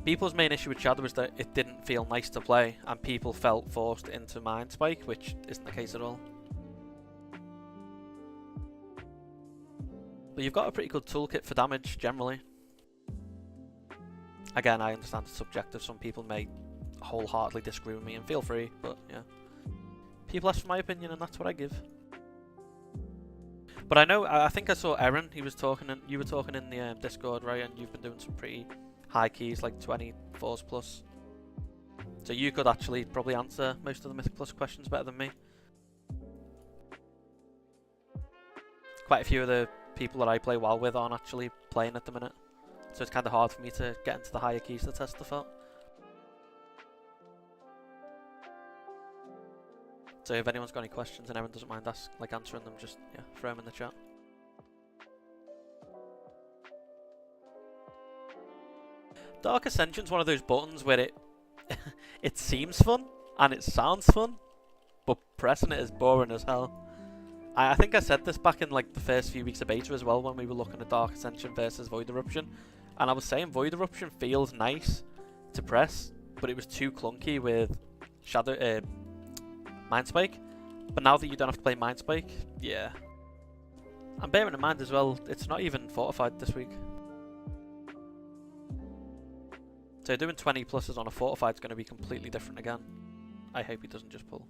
People's main issue with Shadow is that it didn't feel nice to play, and people felt forced into Mind Spike, which isn't the case at all. But you've got a pretty good toolkit for damage, generally. Again, I understand it's subjective. Some people may wholeheartedly disagree with me, and feel free, but yeah. People ask for my opinion, and that's what I give. But I know, I think I saw Aaron, he was talking, and you were talking in the Discord, right? And you've been doing some pretty high keys, like 24s plus. So you could actually probably answer most of the Mythic Plus questions better than me. Quite a few of the people that I play WoW with aren't actually playing at the minute. So it's kind of hard for me to get into the higher keys to test stuff out. So if anyone's got any questions and everyone doesn't mind answering them, just yeah, throw them in the chat. Dark Ascension's one of those buttons where it seems fun and it sounds fun, but pressing it is boring as hell. I think I said this back in like the first few weeks of beta as well, when we were looking at Dark Ascension versus Void Eruption, and I was saying Void Eruption feels nice to press, but it was too clunky with Shadow Mind Spike. But now that you don't have to play Mind Spike, yeah. And bearing in mind as well, it's not even fortified this week. So doing 20 pluses on a fortified is going to be completely different again. I hope he doesn't just pull.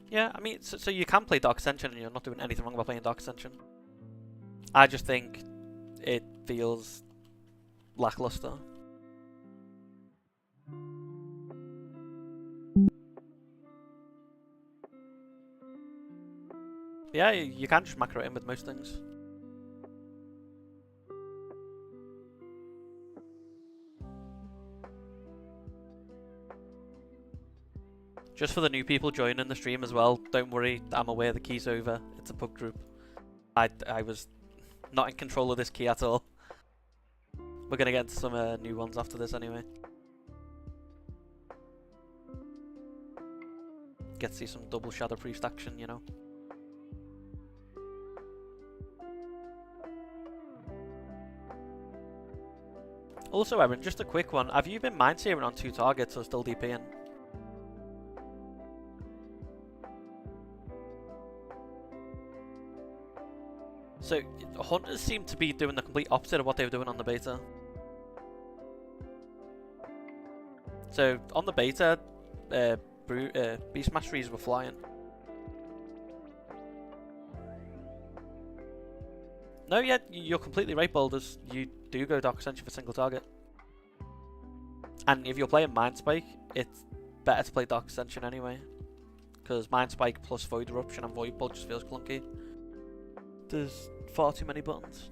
Yeah, I mean, so you can play Dark Ascension and you're not doing anything wrong by playing Dark Ascension. I just think it feels lackluster. Yeah, you can just macro it in with most things. Just for the new people joining the stream as well, don't worry, I'm aware the key's over. It's a pub group. I was not in control of this key at all. We're gonna get into some new ones after this anyway. Get to see some double shadow priest action, you know. Also, Erin, just a quick one. Have you been mind searing on 2 targets or still DPing? So, hunters seem to be doing the complete opposite of what they were doing on the beta. So, on the beta, beast masteries were flying. No, yeah, you're completely right, Boulders. You do go Dark Ascension for single target. And if you're playing Mind Spike, it's better to play Dark Ascension anyway. Because Mind Spike plus Void Eruption and Void Bolt just feels clunky. There's far too many buttons.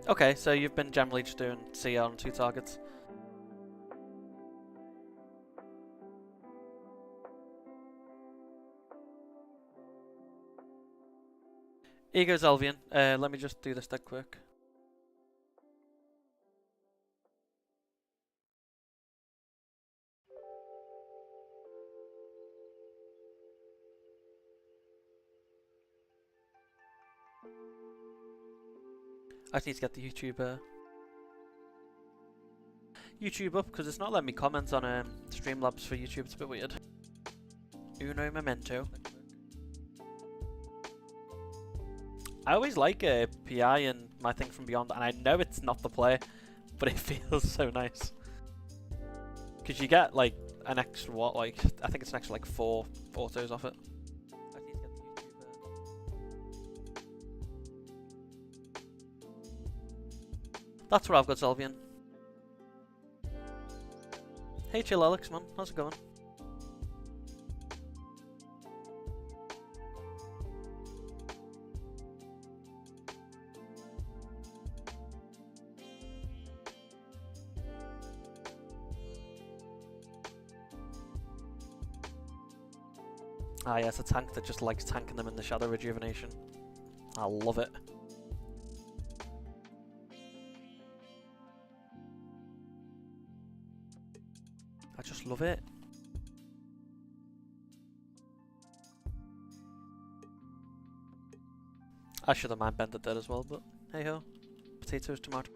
Okay, so you've been generally just doing CR on 2 targets. Here goes Elvian. Let me just do this dead quick. I just need to get the YouTube up because it's not letting me comment on Streamlabs for YouTube. It's a bit weird. Uno memento. I always like PI and my thing from Beyond, and I know it's not the play, but it feels so nice. Because you get like an extra I think it's an extra like 4 autos off it. I need to get the YouTube. That's where I've got Zelvian. Hey chill Alex man, how's it going? Ah yes, a tank that just likes tanking them in the shadow rejuvenation. I love it. I just love it. I should have mind bended that as well, but hey ho. Potatoes, tomato.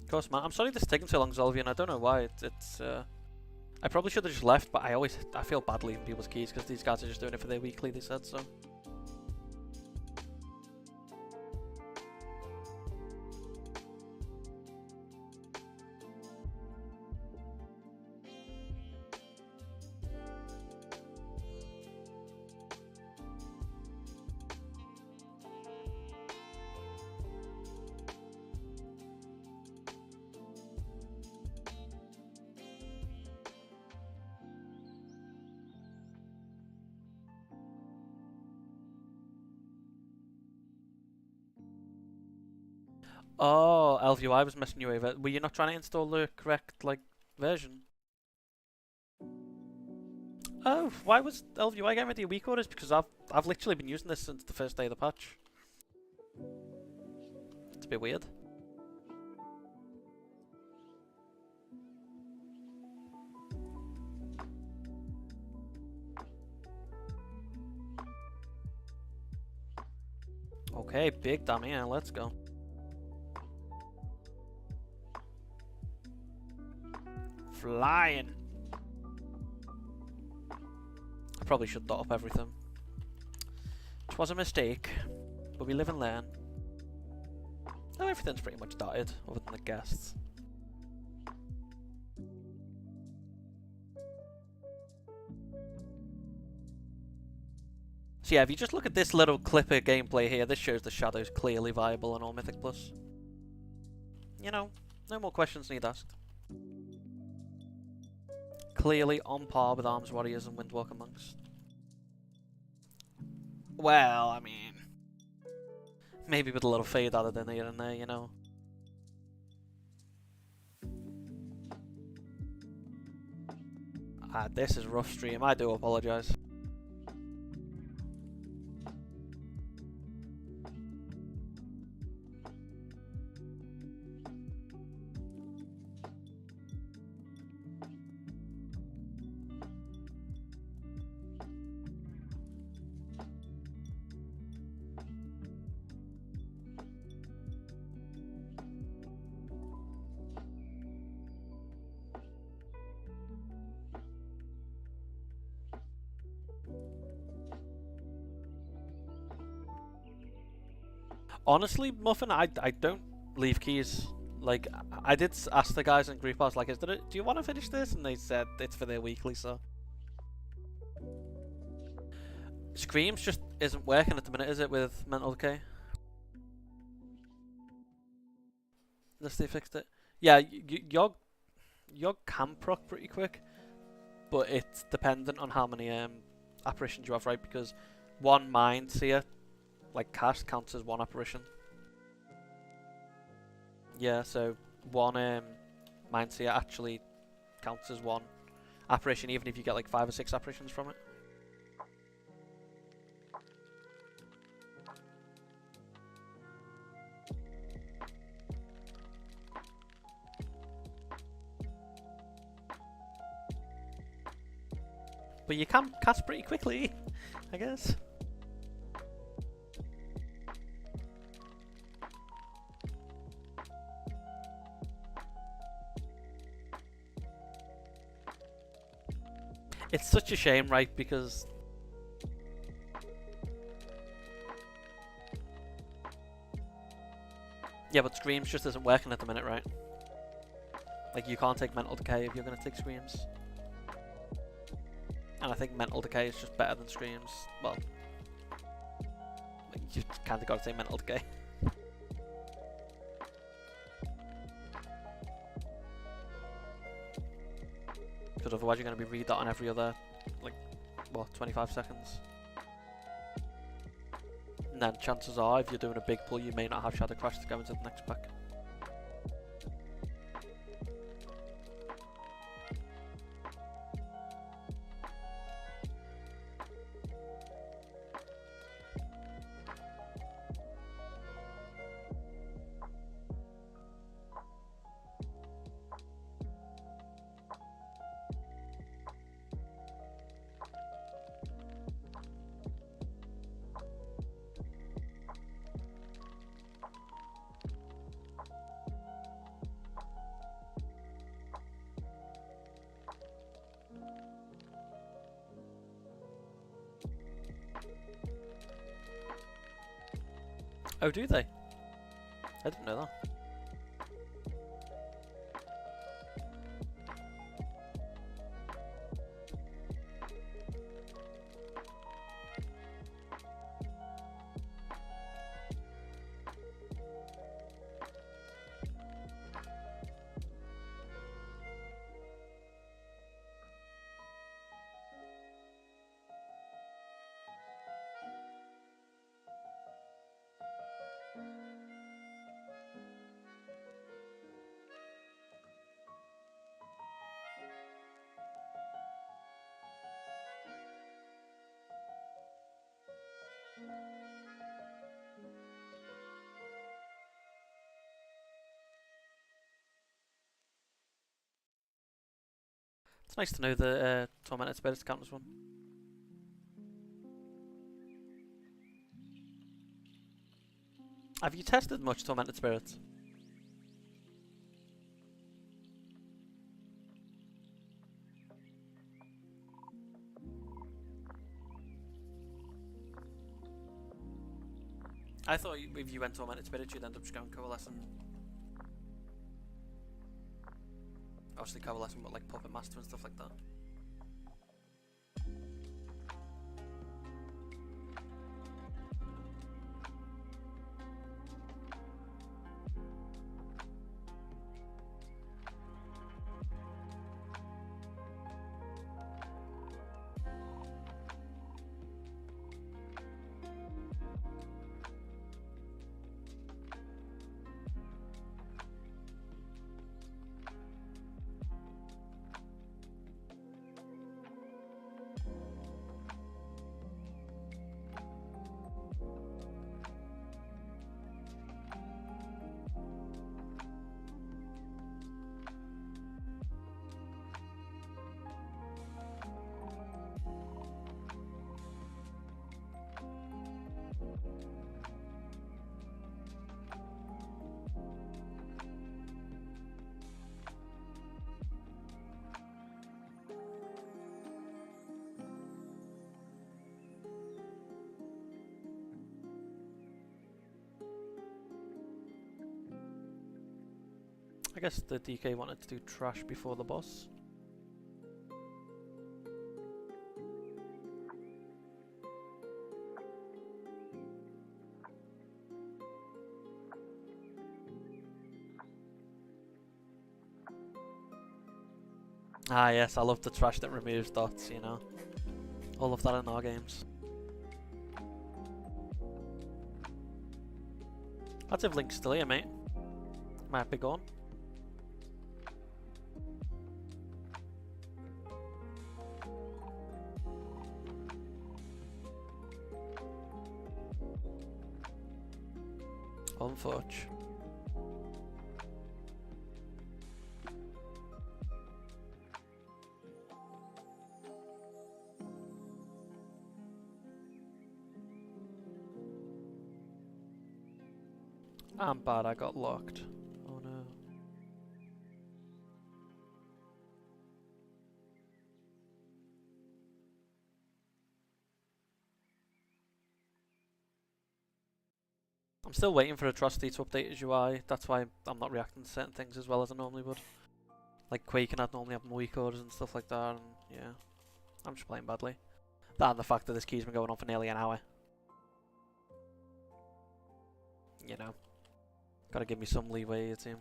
Of course, man. I'm sorry this is taking so long, Zolvian. I don't know why. I probably should have just left, but I feel bad leaving people's keys because these guys are just doing it for their weekly. They said so. Oh, Elvio, I was messing you over. Were you not trying to install the correct, like, version? Oh, why was LVY getting rid of your weak orders? Because I've literally been using this since the first day of the patch. It's a bit weird. Okay, big damn, yeah, let's go. Flying. I probably should dot up everything. It was a mistake, but we live and learn. Oh, everything's pretty much dotted, other than the guests. So yeah, if you just look at this little clip of gameplay here, this shows the Shadow's clearly viable on all Mythic Plus. You know, no more questions need asked. Clearly on par with Arms Warriors and Windwalker Monks. Well, I mean, maybe with a little fade added in here and there, you know. This is a rough stream, I do apologise. Honestly, Muffin, I don't leave keys. Like, I did ask the guys in group, I was like, do you want to finish this? And they said it's for their weekly, so. Screams just isn't working at the minute, is it, with Mental Decay? Unless they fixed it. Yeah, your can proc pretty quick, but it's dependent on how many apparitions you have, right? Because one Mind Seer, like cast, counts as one apparition. Yeah, so one Mind Seer actually counts as one apparition, even if you get like 5 or 6 apparitions from it. But you can cast pretty quickly, I guess. It's such a shame, right? Because yeah, but Screams just isn't working at the minute, right? Like, you can't take Mental Decay if you're going to take Screams. And I think Mental Decay is just better than Screams. Well, like, you kind of got to say Mental Decay. Because otherwise you're going to be redotting every other, like, what, 25 seconds? And then chances are, if you're doing a big pull, you may not have Shadow Crash to go into the next pack. Oh, do they? I didn't know that. It's nice to know the Tormented Spirits count as one. Have you tested much Tormented Spirits? I thought if you went Tormented Spirits you'd end up just going Coalescent. Obviously Coalescent, but like Puppet Master and stuff like that. I guess the DK wanted to do trash before the boss. Ah yes, I love the trash that removes dots, you know. All of that in our games. That's if Link's still here, mate. Might be gone. Unfortunate. I'm bad, I got locked. Oh no. I'm still waiting for Atrocity to update his UI, that's why I'm not reacting to certain things as well as I normally would. Like Quake and I'd normally have weak orders and stuff like that, and yeah. I'm just playing badly. That and the fact that this key's been going on for nearly an hour. You know. Gotta give me some leeway, it seems.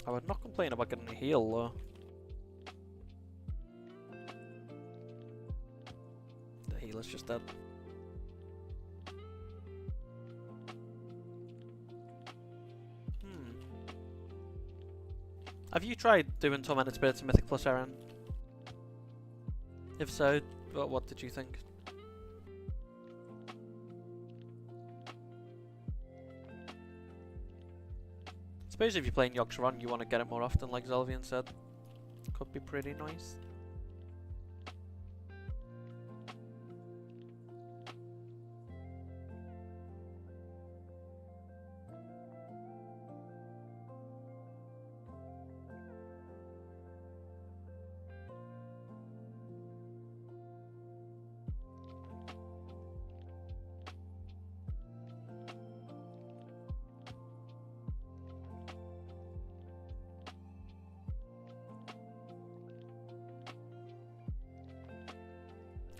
I would not complain about getting a heal though. The healer's just dead. Have you tried doing Tormented Spirits in Mythic Plus, Aaron? If so, what did you think? I suppose if you're playing Yogg-Saron, you want to get it more often, like Zelvian said. Could be pretty nice.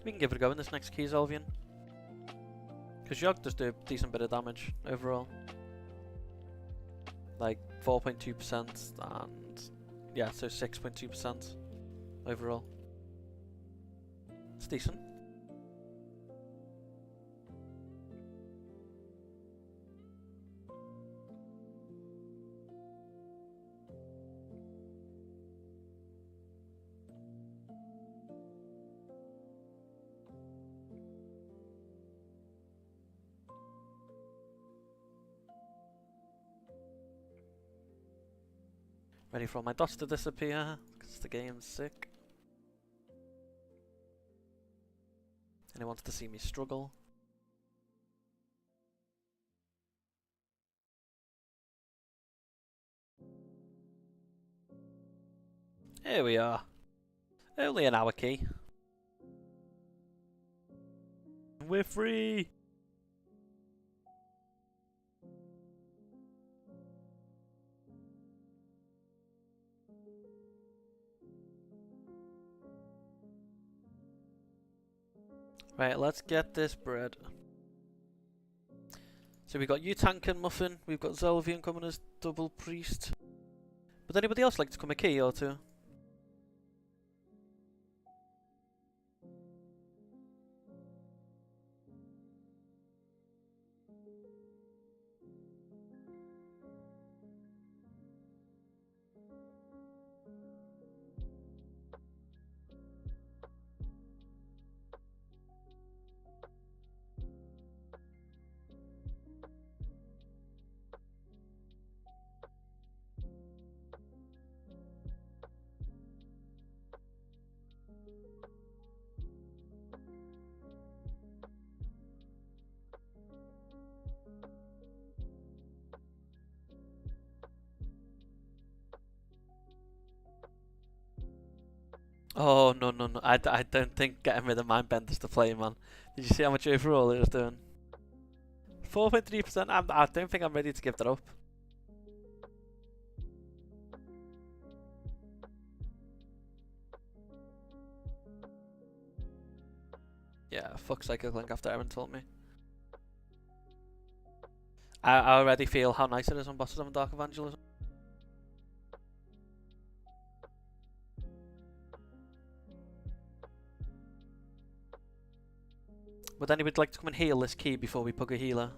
We can give it a go in this next key, Zelvian. Because Yogg does do a decent bit of damage overall. Like 4.2% and yeah, so 6.2% overall. It's decent. Ready for all my dots to disappear, because the game's sick. And it wants to see me struggle. Here we are. Only an hour key. We're free! Right, let's get this bread. So we've got you Tank and Muffin, we've got Zelvian coming as double priest. Would anybody else like to come a key or two? Oh, no, no, no. I don't think getting rid of Mindbender's the play, man. Did you see how much overall it was doing? 4.3%? I don't think I'm ready to give that up. Yeah, fuck Psychic Link after Aaron told me. I already feel how nice it is on bosses having Dark Evangelism. Would anybody like to come and heal this key before we pug a healer?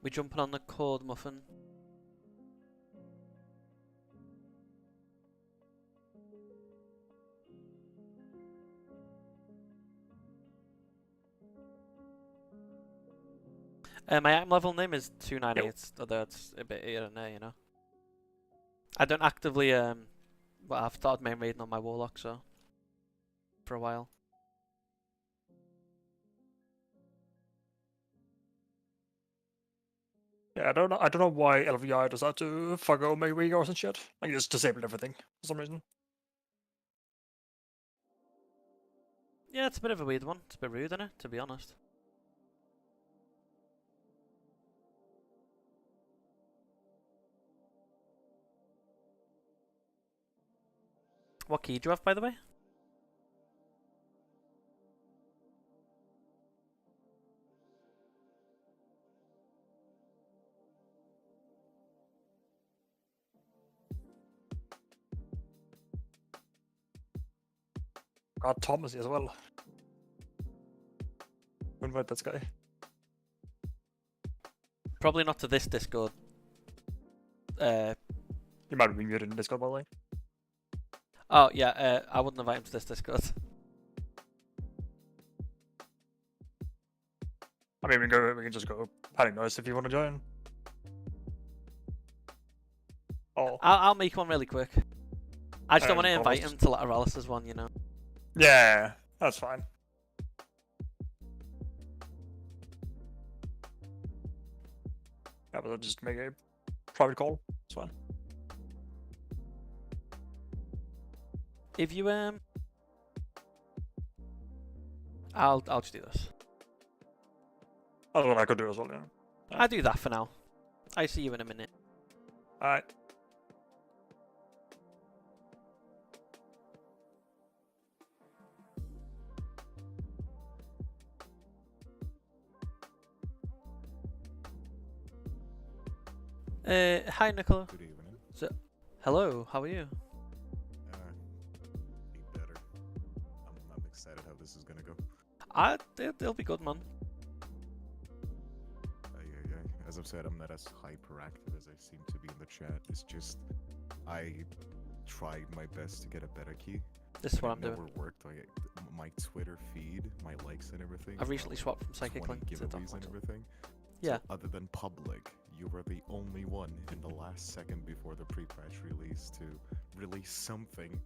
We jumping on the cord, Muffin? My item level name is 298, although it's a bit here and there, you know. I don't actively, well, I've started main raiding on my Warlock, so, for a while. Yeah, I don't know why LVI does that to forgo my regards and shit. Like, just disabled everything for some reason. Yeah, it's a bit of a weird one. It's a bit rude, isn't it, to be honest. What key do you have, by the way? God, Thomas as well. Invite this guy. Probably not to this Discord. He might be muted in Discord, by the way. Oh, yeah, I wouldn't invite him to this Discord. I mean, we can just go panic noise if you want to join. Oh. I'll make one really quick. I just don't want to invite him to Lateralis's one, you know. Yeah, that's fine. Yeah, but I'll just make a private call. It's fine. If you I'll just do this. That's what I could do as well, yeah. I'll do that for now. I see you in a minute. Alright. Hi, Nicola. Good evening. Hello, how are you? Be better. I'm excited how this is gonna go. It'll be good, man. Yeah. As I've said, I'm not as hyperactive as I seem to be in the chat. It's just I tried my best to get a better key. This is what I'm It doing. never worked. My Twitter feed, my likes and everything. I've recently swapped from Psychic 20 Link to giveaways and Dragonflight. everything. Yeah. So other than public, you were the only one in the last second before the pre-patch release to release something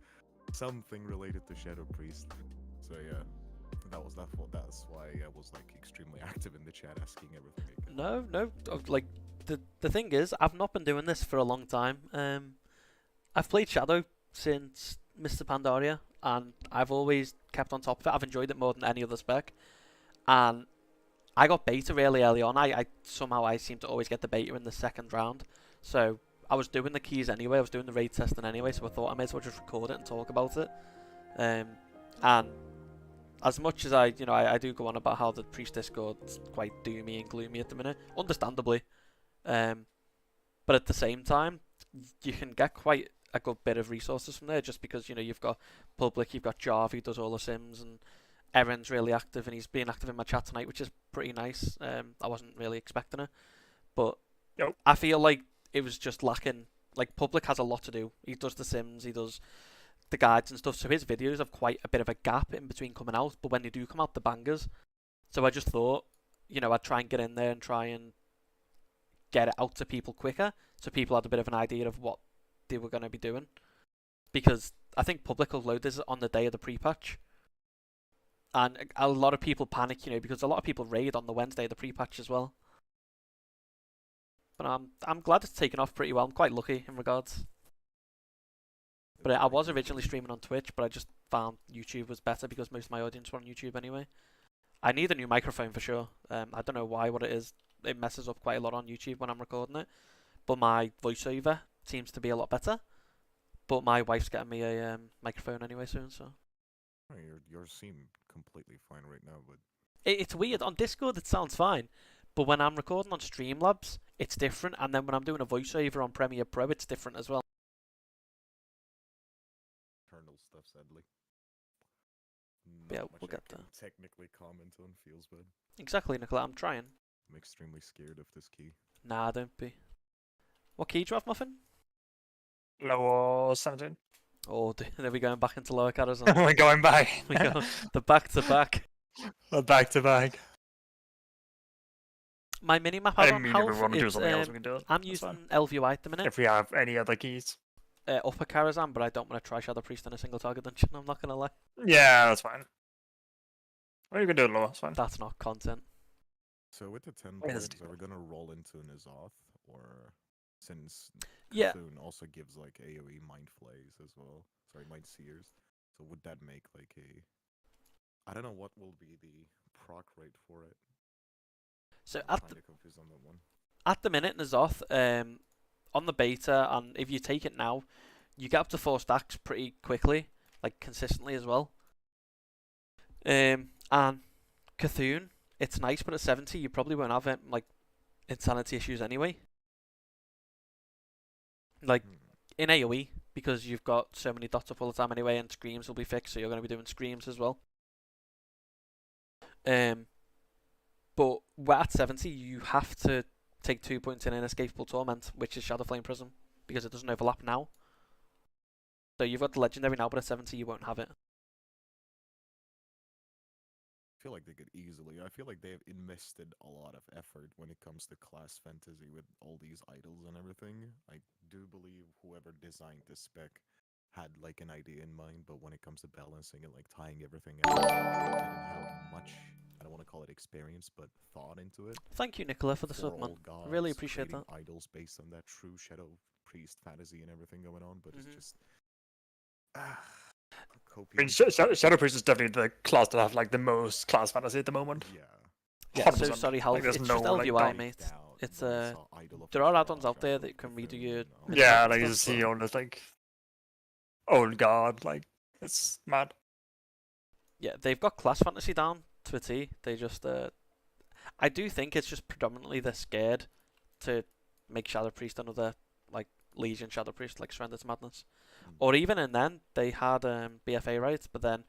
related to Shadow Priest. So yeah, that's why I was like extremely active in the chat, asking everything I could. No. Like the thing is, I've not been doing this for a long time. I've played Shadow since Mr. Pandaria, and I've always kept on top of it. I've enjoyed it more than any other spec, and I got beta really early on. I somehow I seem to always get the beta in the second round, so I was doing the keys anyway. I was doing the raid testing anyway, so I thought I may as well just record it and talk about it. And as much as I do go on about how the priest Discord's quite doomy and gloomy at the minute, understandably, but at the same time, you can get quite a good bit of resources from there, just because you've got public, you've got Jarv who does all the sims, and Erin's really active, and he's been active in my chat tonight, which is pretty nice. I wasn't really expecting it, but Nope. I feel like it was just lacking. Like, public has a lot to do. He does the sims, he does the guides and stuff, so his videos have quite a bit of a gap in between coming out, but when they do come out, the bangers. So I just thought, I'd try and get in there and try and get it out to people quicker, so people had a bit of an idea of what they were going to be doing. Because I think public will load this on the day of the pre-patch, and a lot of people panic, because a lot of people raid on the Wednesday of the pre-patch as well. But I'm glad it's taken off pretty well. I'm quite lucky in regards. But I was originally streaming on Twitch, but I just found YouTube was better because most of my audience were on YouTube anyway. I need a new microphone for sure. I don't know what it is. It messes up quite a lot on YouTube when I'm recording it. But my voiceover seems to be a lot better. But my wife's getting me a microphone anyway soon, so. Oh, yours seem completely fine right now, but It's weird. On Discord, it sounds fine. But when I'm recording on Streamlabs, it's different. And then when I'm doing a voiceover on Premiere Pro, it's different as well. internal stuff, sadly. Yeah, Not we'll much get I can there. technically comment on. Feels bad. Exactly, Nicola. I'm trying. I'm extremely scared of this key. Nah, don't be. What key do you have, Muffin? Lower 17. Oh, are we going back into lower caras? We're going back. We go the back-to-back. Back to back. My minimap I add-on mean, if we health, want to do it's, something else, we can do it. I'm That's using fine. LVI at the minute. If we have any other keys. Upper Karazhan, but I don't want to try Shadow Priest in a single target dungeon, I'm not going to lie. Yeah, that's fine. Or you can do it lower, it's fine. That's not content. So with the 10 Wait, let's points, do are we gonna roll into N'Zoth, or since Yeah. Cthulhu also gives like AoE mind flays as well? Sorry, mind seers. So would that make like a? I don't know what will be the proc rate for it. So I'm at kinda confused on that one. the minute, N'Zoth, on the beta, and if you take it now, you get up to 4 stacks pretty quickly, like consistently as well. And Cthulhu, it's nice, but at 70 you probably won't have like insanity issues anyway. Like in AoE, because you've got so many dots up all the time anyway, and screams will be fixed, so you're going to be doing screams as well. But at 70 you have to take 2 points in Inescapable Torment, which is Shadowflame Prism, because it doesn't overlap now. So you've got the legendary now, but at 70 you won't have it. I feel like they could easily. I feel like they have invested a lot of effort when it comes to class fantasy with all these idols and everything. I do believe whoever designed this spec had like an idea in mind, but when it comes to balancing and like tying everything out, they didn't have much. I don't want to call it experience, but thought into it. Thank you, Nicola, for the For sub, man. all gods, Really appreciate creating that. idols based on that true Shadow Priest fantasy and everything going on, but Mhm. it's just. I mean, Shadow Priest is definitely the class that have like the most class fantasy at the moment. Yeah. Yeah, so 100%. sorry, Hal. Like, there's it's no, just like, LVI, doubt. mate. Doubt, It's but I saw Idol of there are Ra, add-ons out there Shadow that can of redo Cthulhu, your. and all Yeah, that Yeah, stuff, like you so- see on this like old guard, like it's mad. Yeah, they've got class fantasy down to a T. They just, I do think it's just predominantly they're scared to make Shadow Priest another like Legion Shadow Priest, like Surrender to Madness. Mm. Or even in then they had BFA rights, but then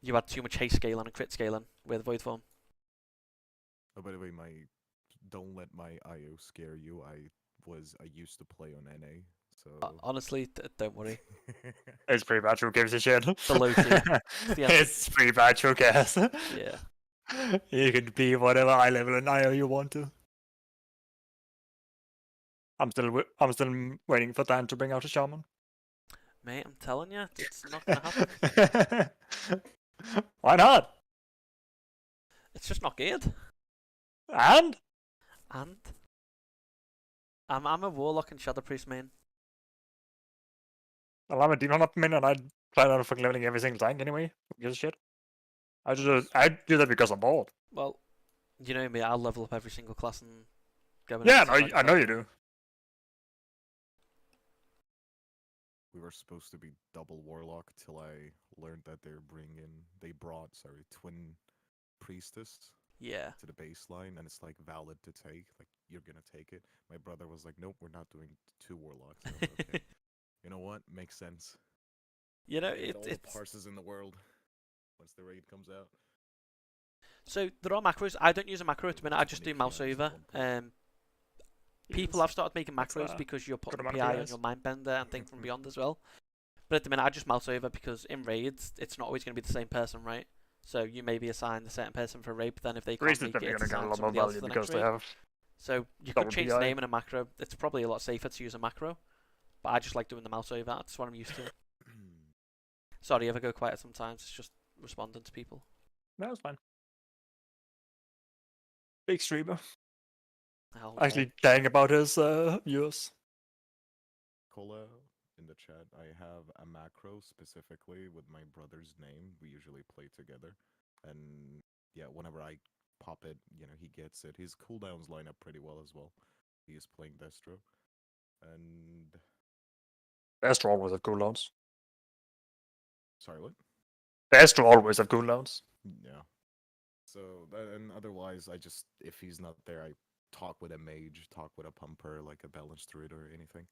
you had too much haste scaling and crit scaling with Void Form. Oh, by the way, don't let my IO scare you. I used to play on NA, so Honestly, don't worry. It's pretty bad. Who gives a shit? The low tier. It's the answer. It's pretty bad. Who cares? Yeah. You can be whatever eye level and IO you want to. I'm still waiting for Dan to bring out a shaman. Mate, I'm telling you, it's not gonna happen. Why not? It's just not good. And And I'm a Warlock and Shadow Priest main. well, I'm a demon up min, and I plan on fucking leveling every single tank anyway. Who gives a shit? I do that because I'm bored. Well, you know me, I'll level up every single class and go in. Yeah, I know you do. we were supposed to be double Warlock till I learned that they brought twin priestess Yeah. to the baseline, and it's like valid to take. Like you're gonna take it. My brother was like, "Nope, we're not doing 2 Warlocks." And I was like, okay. You know what? Makes sense. You know, Get all the it's parses in the world once the raid comes out. so there are macros. I don't use a macro at the minute. I just do 20 mouse PIs at over. one point. People have started making That's macros a because you're putting amount of PI on PIs. your Mindbender and Think from Beyond as well. But at the minute, I just mouse over because in raids, it's not always going to be the same person, right? So you may be assigned a certain person for a raid, but then if they can't Priest is make it, definitely it's gonna get a assigned lot more somebody else value for the because next they raid. have. So you double could change the PI. name in a macro. It's probably a lot safer to use a macro. But I just like doing the mouse over. That's what I'm used to. Sorry if I go quiet sometimes. It's just responding to people. No, it's fine. Big streamer. Oh, Actually, dying about his viewers. Cola in the chat. I have a macro specifically with my brother's name. We usually play together, and yeah, whenever I pop it, he gets it. His cooldowns line up pretty well as well. He is playing Destro, and Astro always have cooldowns. sorry, what? Astro always have cooldowns. Yeah. So and otherwise, if he's not there, I talk with a mage, talk with a pumper, like a balanced druid or anything,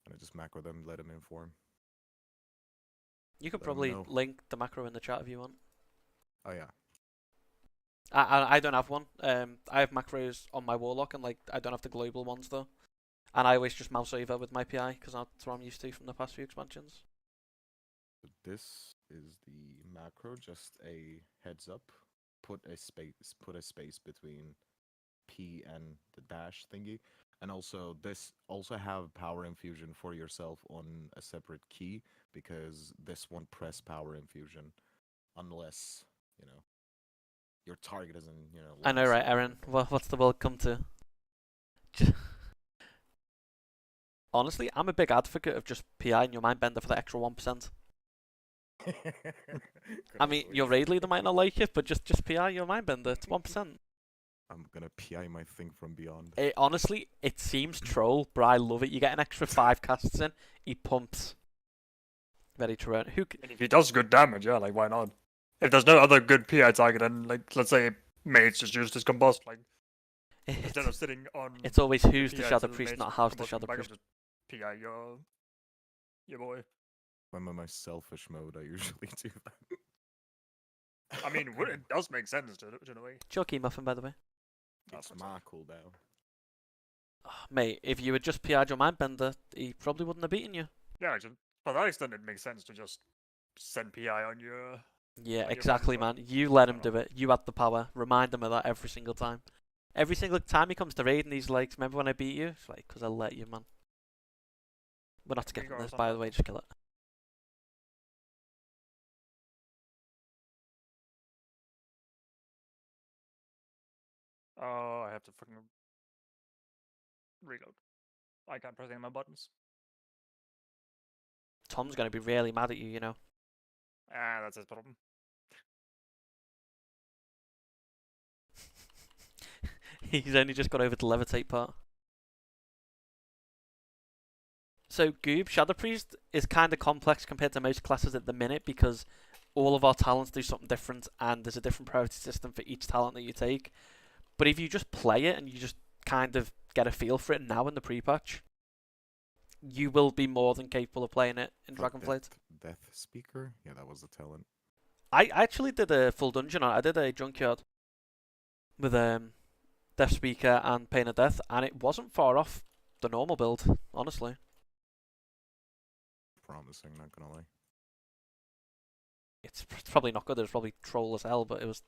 and I just macro them, let him inform. You could Let 'em probably know. link the macro in the chat if you want. Oh yeah. I don't have one. I have macros on my Warlock, and like I don't have the global ones though. And I always just mouse over with my PI because that's what I'm used to from the past few expansions. So this is the macro, just a heads up. Put a space between P and the dash thingy. And also have power infusion for yourself on a separate key, because this won't press power infusion unless, your target isn't, I know, level right, 7 or Aaron? anything. What's the world come to? Honestly, I'm a big advocate of just PI in your Mindbender for the extra 1%. I mean, your raid leader might not like it, but just PI your Mindbender. It's 1%. I'm gonna PI my thing from beyond. Honestly, it seems troll, but I love it. You get an extra 5 casts in, he pumps. Very true. And if he does good damage, yeah, like why not? If there's no other good PI target, then like let's say mage just used his combust, like instead of sitting on. It's always who's the PI Shadow to Priest, mage not how's the combust Shadow back up, Priest. just PI your boy. When I'm in my selfish mode, I usually do that. I mean, it does make sense in a way. Chucky Muffin, by the way. It's my cooldown. Oh, mate, if you had just PI'd your Mindbender, he probably wouldn't have beaten you. Yeah, actually, to that extent, it makes sense to just send PI on your. Yeah, your exactly, Mindbender. man. You let him I do don't it. You had the power. Remind him of that every single time. Every single time he comes to raid and he's like, remember when I beat you? It's like, because I let you, man. We're not skipping go this, or by the something. way, just kill it. Oh, I have to fucking reload. I can't press any of my buttons. Tom's going to be really mad at you, you know. Ah, that's his problem. He's only just got over the levitate part. So, Goob, Shadow Priest is kind of complex compared to most classes at the minute because all of our talents do something different and there's a different priority system for each talent that you take. But if you just play it and you just kind of get a feel for it now in the pre-patch, you will be more than capable of playing it in For Dragonflight. Death Speaker? Yeah, that was the talent. I actually did a full dungeon on it. I did a junkyard with Death Speaker and Pain of Death, and it wasn't far off the normal build, honestly. Promising, not gonna lie. It's probably not good. It was probably troll as hell, but it was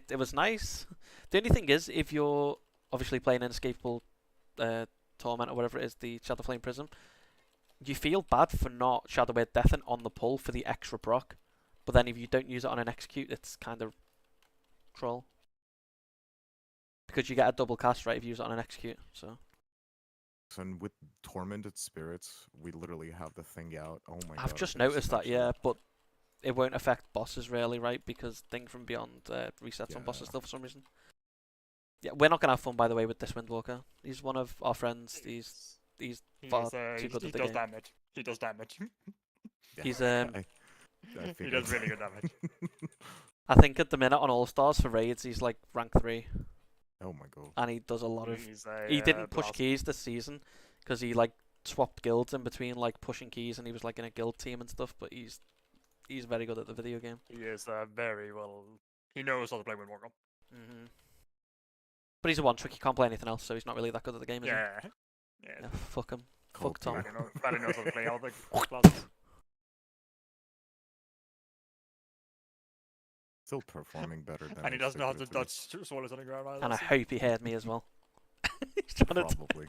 it was nice. The only thing is, if you're obviously playing Inescapable Torment or whatever it is, the Shadow Flame Prism, you feel bad for not Shadow Word Deathing on the pull for the extra proc. But then if you don't use it on an execute, it's kind of troll. Because you get a double cast, right, if you use it on an execute. So And with Tormented Spirits, we literally have the thing out. Oh my god. I've just I think noticed so that, yeah, but it won't affect bosses really, right? Because Thing from Beyond resets on bosses Yeah. still for some reason. Yeah, we're not gonna have fun, by the way, with this Windwalker. He's one of our friends. He's He, far is, too good he at the does game. damage. He does damage. Yeah, He's I He figured. does really good damage. I think at the minute on All Stars for raids, he's like rank 3, Oh my god. and he does a lot of. He's a, He didn't push blast. keys this season because he like swapped guilds in between like pushing keys, and he was like in a guild team and stuff. But he's very good at the video game. He is very well. He knows how to play Windwalker. But he's a one trick. He can't play anything else, so he's not really that good at the game, is he? Yeah. Yeah, fuck him. Cold Fuck Tom. beer. Barry knows how to play all the classes. Still performing better than And he doesn't know how to expected, dodge swallows on the ground either. And I hope he heard me as well. He's trying to. Probably.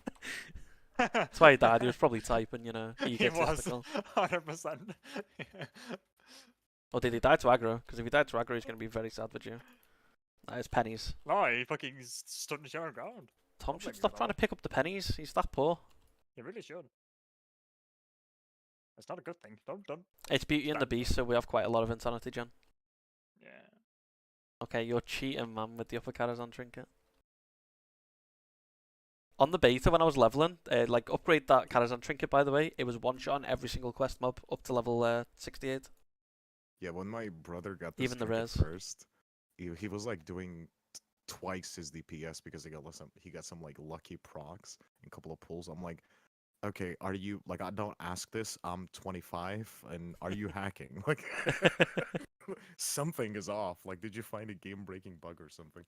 That's why he died. He was probably typing, He was egotistical. 100%. Or did he die to aggro? Because if he died to aggro, he's going to be very sad with you. That is pennies. No, he fucking stood in the show on the ground. Tom Don't should blame stop you, trying to pick up the pennies. He's that poor. He really should. It's not a good thing. Don't. It's Beauty and the Beast, so we have quite a lot of insanity, Jen. Yeah. Okay, you're cheating, man, with the upper Karazhan trinket. On the beta, when I was leveling, like, upgrade that Karazhan trinket, by the way, it was one shot on every single quest mob up to level 68. Yeah, when my brother got this Even the trinket res. first, he was like doing twice his DPS because he got some like lucky procs and a couple of pulls. I'm like, okay, are you like I don't ask this. I'm 25, and are you hacking? Like something is off. Like, did you find a game-breaking bug or something?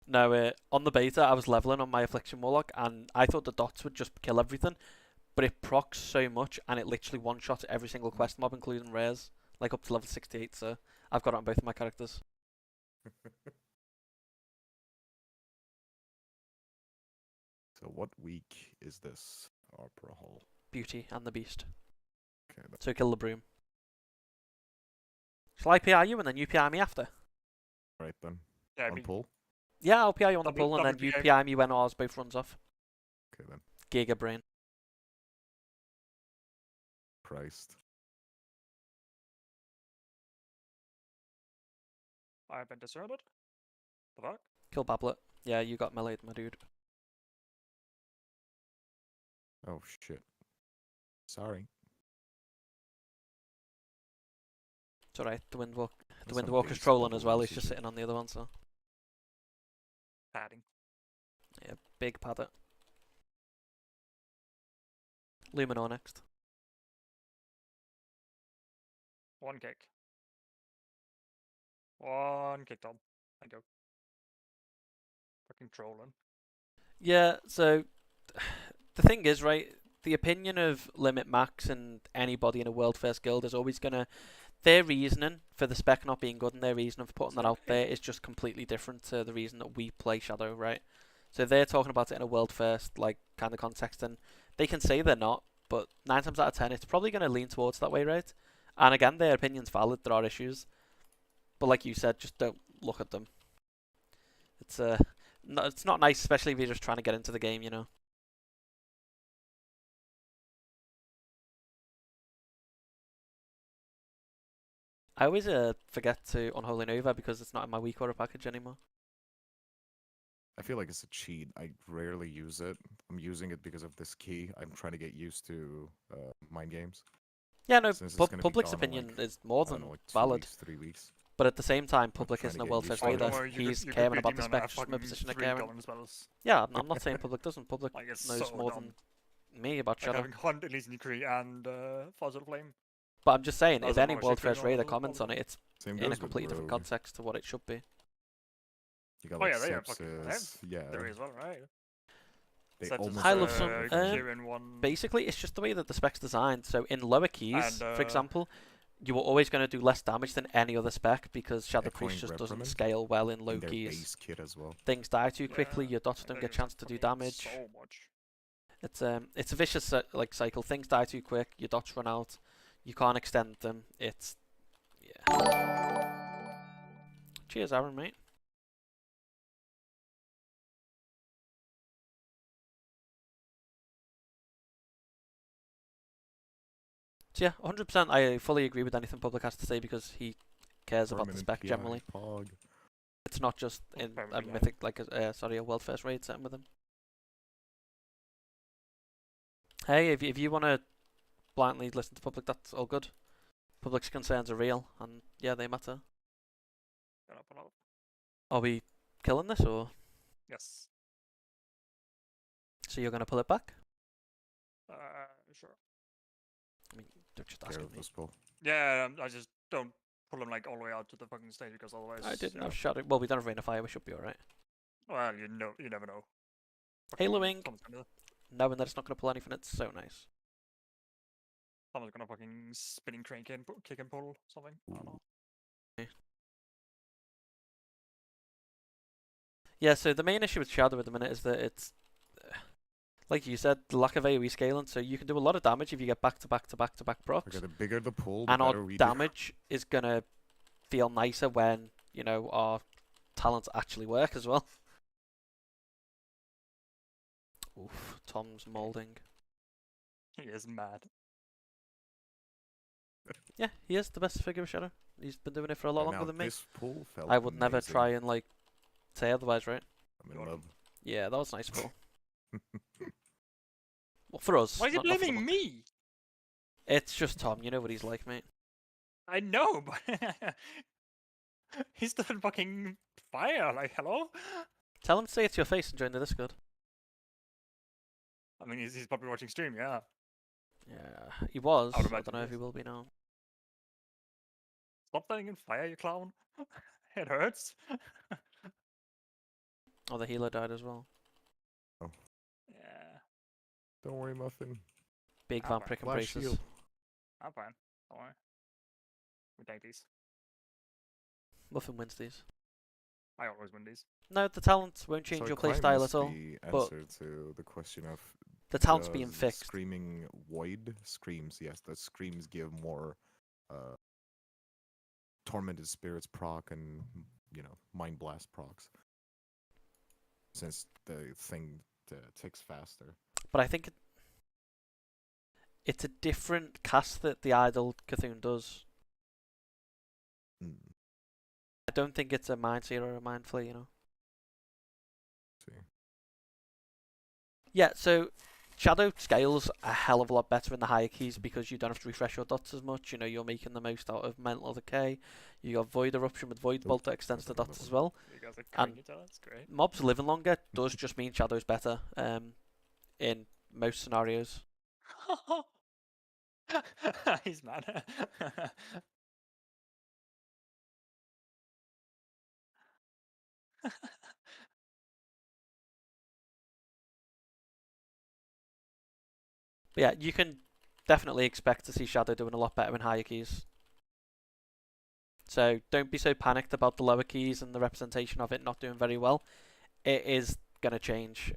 No, on the beta, I was leveling on my Affliction Warlock, and I thought the dots would just kill everything, but it procs so much, and it literally one-shots every single quest mob, including rares, like up to level 68, so I've got it on both of my characters. So what week is this Opera Hall? Beauty and the Beast. Okay, So kill the broom. Shall I PI you, and then you PI me after? right then. Yeah, On pull? Yeah, I'll PI you on the Double- pull, and then you double PI me when ours both runs off. Okay then. Giga Brain. Christ. I've been deserted. The fuck? Kill Bablet. Yeah, you got meleeed, my dude. Oh shit. Sorry. It's alright, the Windwalker's Some base trolling as level well, he's just usage. sitting on the other one, so. Padding. Yeah, big pad it. Luminor next. One kick. One kick, Tom. Thank you. Fucking trolling. Yeah, so the thing is, right, the opinion of Limit Max and anybody in a World First Guild is always gonna, their reasoning for the spec not being good and their reason for putting that out there is just completely different to the reason that we play Shadow, right? So they're talking about it in a World First, like, kind of context, and they can say they're not, but 9 times out of 10 it's probably gonna lean towards that way, right? And again, their opinion's valid, there are issues. But like you said, just don't look at them. It's it's not nice, especially if you're just trying to get into the game, you know. I always forget to Unholy Nova because it's not in my week order package anymore. I feel like it's a cheat. I rarely use it. I'm using it because of this key. I'm trying to get used to mind games. Yeah, no, Since it's gonna be public's gone in, opinion like, is more I don't than know, like 2 valid. weeks, 3 weeks. But at the same time, Public trying isn't to a get world used first to it. raider. Don't worry, He's you caring could about beat the me on spec just from a fucking position of 3 caring. golem spells. Yeah, I'm not saying Public doesn't. Public Like, it's knows so more dumb. than me about Like Shadow. having Hunt, Elise Decree, and Fossil Flame. But I'm just saying, Those if are any my world secret first raider knowledge comments on of it, it's Same in a goes with completely different Rogue. context to what it should be. You got Oh like yeah, they are fucking Sepsis, yeah. There as well, right? They Sepsis, almost I have love the some, same effect. Kieran one. Basically, it's just the way that the spec's designed. So in lower keys, And, for example, you were always going to do less damage than any other spec because Shadow Echoing Priest just doesn't Reprimand scale well in low in their keys. base kit as well. Things die too quickly, Yeah, your dots and don't they get use chance to do fucking damage. So much. It's a vicious like cycle. Things die too quick, your dots run out, you can't extend them. It's yeah. Cheers, Aaron, mate. So yeah, 100%. I fully agree with anything Public has to say because he cares about the Permanent spec PI, generally. Pog. It's not just in a Permanent PI. mythic, like a world first raid setting with him. Hey, if you want to blindly listen to Public, that's all good. Public's concerns are real, and yeah, they matter. Gonna pull out. Are we killing this, or Yes. so you're gonna pull it back? Sure. I mean, don't just Care ask of me. the spell. Yeah, I just don't pull him like all the way out to the fucking stage because otherwise. I didn't you have know, shadow. Well, we don't have rain of fire. We should be all right. Well, you never know. Haloing, Someone's gonna, knowing that it's not gonna pull anything, it's so nice. someone's gonna fucking spinning crane kick and pull something. I don't know. Yeah. So the main issue with Shadow at the minute is that it's, like you said, the lack of AoE scaling. So you can do a lot of damage if you get back to back to back to back procs, Okay, the bigger the pull, the and our better we damage is gonna feel nicer when our talents actually work as well. Oof, Tom's molding. He is mad. Yeah, he is the best figure of Shadow. He's been doing it for a do. lot And longer now than me. this pull felt I would never amazing. try and like say otherwise, right? I'm in love. Yeah, that was a nice pull. Well, for us. Why is he not for the blaming monk. me? It's just Tom. You know what he's like, mate. I know, but he's doing fucking fire. Like, hello? Tell him to say it to your face and join the Discord. I mean, he's probably watching stream, yeah. Yeah, he was. I would I imagine don't know if he he will be now. Stop letting in fire, you clown. It hurts. Oh, the healer died as well. Yeah, Don't worry, Muffin. Big Ah, vampiric Flash embraces. shield. I'm fine. Don't worry. We take these. Muffin wins these. I always win these. No, the talent won't change So your Climb playstyle is at all. the but- answer to the question of The talent's being does fixed. Screaming Void screams, yes, the screams give more Tormented Spirits proc and Mind Blast procs. Since the thing ticks faster. But I think it's a different cast that the Idol Cthulhu does. Mm. I don't think it's a Mind Seer or a Mind Flayer, See. Yeah, so Shadow scales a hell of a lot better in the higher keys because you don't have to refresh your dots as much. You're making the most out of Mental Decay. You got Void Eruption with Void Bolt that extends the dots as well. You guys are And- cutting each other, that's great. Mobs living longer does just mean Shadow's better in most scenarios. He's mad. But yeah, you can definitely expect to see Shadow doing a lot better in higher keys. So don't be so panicked about the lower keys and the representation of it not doing very well. It is going to change.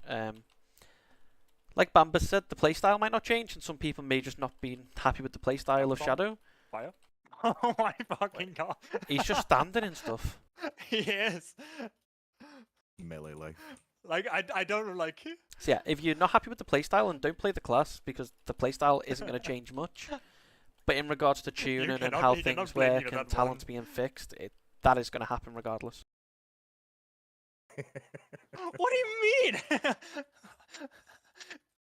Like Bambus said, the playstyle might not change, and some people may just not be happy with the playstyle of Bomb. Shadow. Fire? Oh my fucking god. He's just standing and stuff. He is. Melee life. Like, I don't like. So yeah, if you're not happy with the playstyle, and don't play the class, because the playstyle isn't going to change much. But in regards to tuning and cannot- how you cannot things blame me work on and that talents one. being fixed, that is going to happen regardless. What do you mean?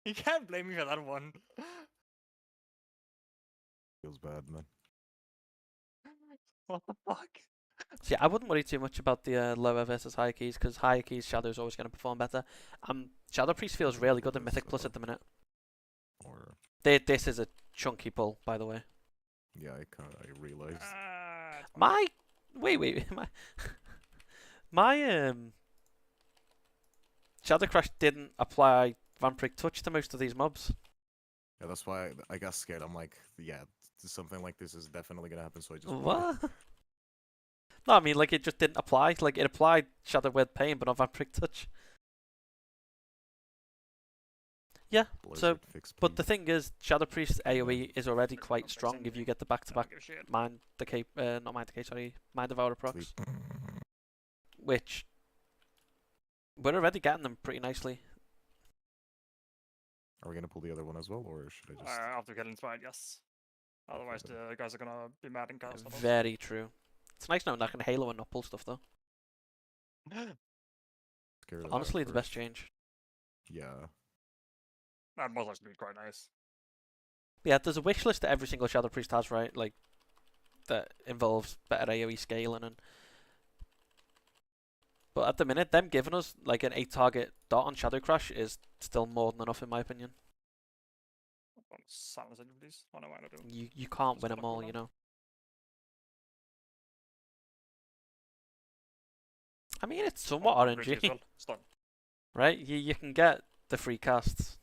You can't blame me for that one. Feels bad, man. What the fuck? See, I wouldn't worry too much about the lower versus higher keys because higher keys Shadow is always going to perform better. Shadow Priest feels really good in Mythic Plus at the minute. Or This is a chunky pull, by the way. yeah, I realized. It's fine. My wait, my Shadow Crash didn't apply Vampiric Touch to most of these mobs. Yeah, that's why I got scared. I'm like, yeah, something like this is definitely gonna happen. So I just What? No, I mean like it just didn't apply. Like it applied Shadow Word Pain, but not Vampiric Touch. Yeah. So, but the thing is, Shadow Priest AOE is already quite strong if you get the back-to-back Mind Decay, not Mind Decay, sorry, Mind Devourer procs, which we're already getting them pretty nicely. Are we gonna pull the other one as well, or should I just? After getting inspired, yes. Otherwise, the guys are gonna be mad and cast on us. Very true. It's nice knowing that I can Halo and not pull stuff though. Scared of that Honestly, the best first. change. Yeah. That must actually be quite nice. Yeah, there's a wish list that every single Shadow Priest has, right? Like that involves better AOE scaling and. But at the minute, them giving us like an 8-target dot on Shadow Crash is still more than enough in my opinion. Silence any of these. I know what I do. You can't Just win let them go all, down. you know. I mean, it's somewhat Crazy as RNG, well. Stun. right? You can get the free casts.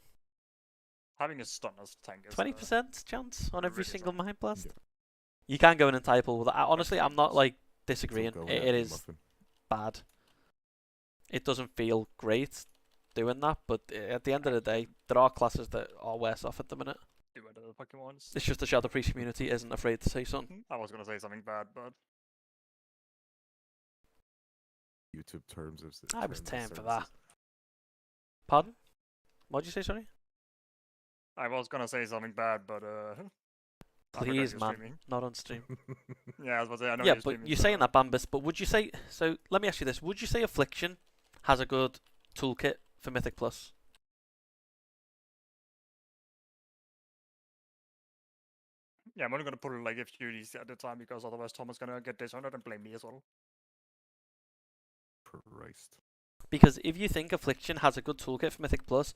Having a stun as tank is 20% chance on every really single strong. Mind Blast. Yeah. You can go in and type with that. Honestly, I'm not Jesus. like So disagreeing. go It ahead, is Muffin. bad. It doesn't feel great doing that, but at the end of the day, there are classes that are worse off at the minute. Do it to the Pokemons. It's just the Shadow Priest community isn't afraid to say something. I was gonna say something bad, but YouTube terms of. I was terms 10 of for that. services. Pardon? What'd you say, sorry? I was gonna say something bad, but I forgot Please, you're man, streaming. not on stream. Yeah, I was about to say I know Yeah, you're but streaming. you're so- saying that, Bambus, but would you say... So, let me ask you this. Would you say Affliction has a good toolkit for Mythic Plus? Yeah, I'm only gonna put it like if you use it at the time because otherwise Tom is gonna get dishonored and blame me as well. Christ. Because if you think Affliction has a good toolkit for Mythic Plus,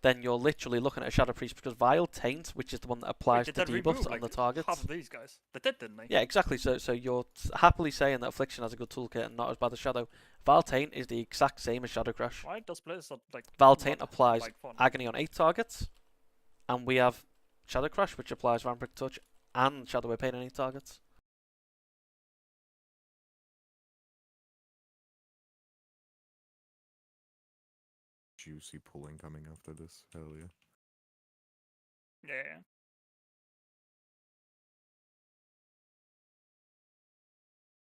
then you're literally looking at a Shadow Priest because Vile Taint, which is the one that applies Did the that debuffs remove, on like, the targets. half of these guys? They did, didn't they? Yeah, exactly. So you're happily saying that Affliction has a good toolkit and not as bad as Shadow. Vile Taint is the exact same as Shadow Crash. Why does Blizzard like Vile not Taint applies like fun? Agony on 8 targets, and we have Shadow Crash, which applies Vampiric Touch and Shadow Wave Pain on 8 targets. Juicy pulling coming after this. Hell yeah. Yeah.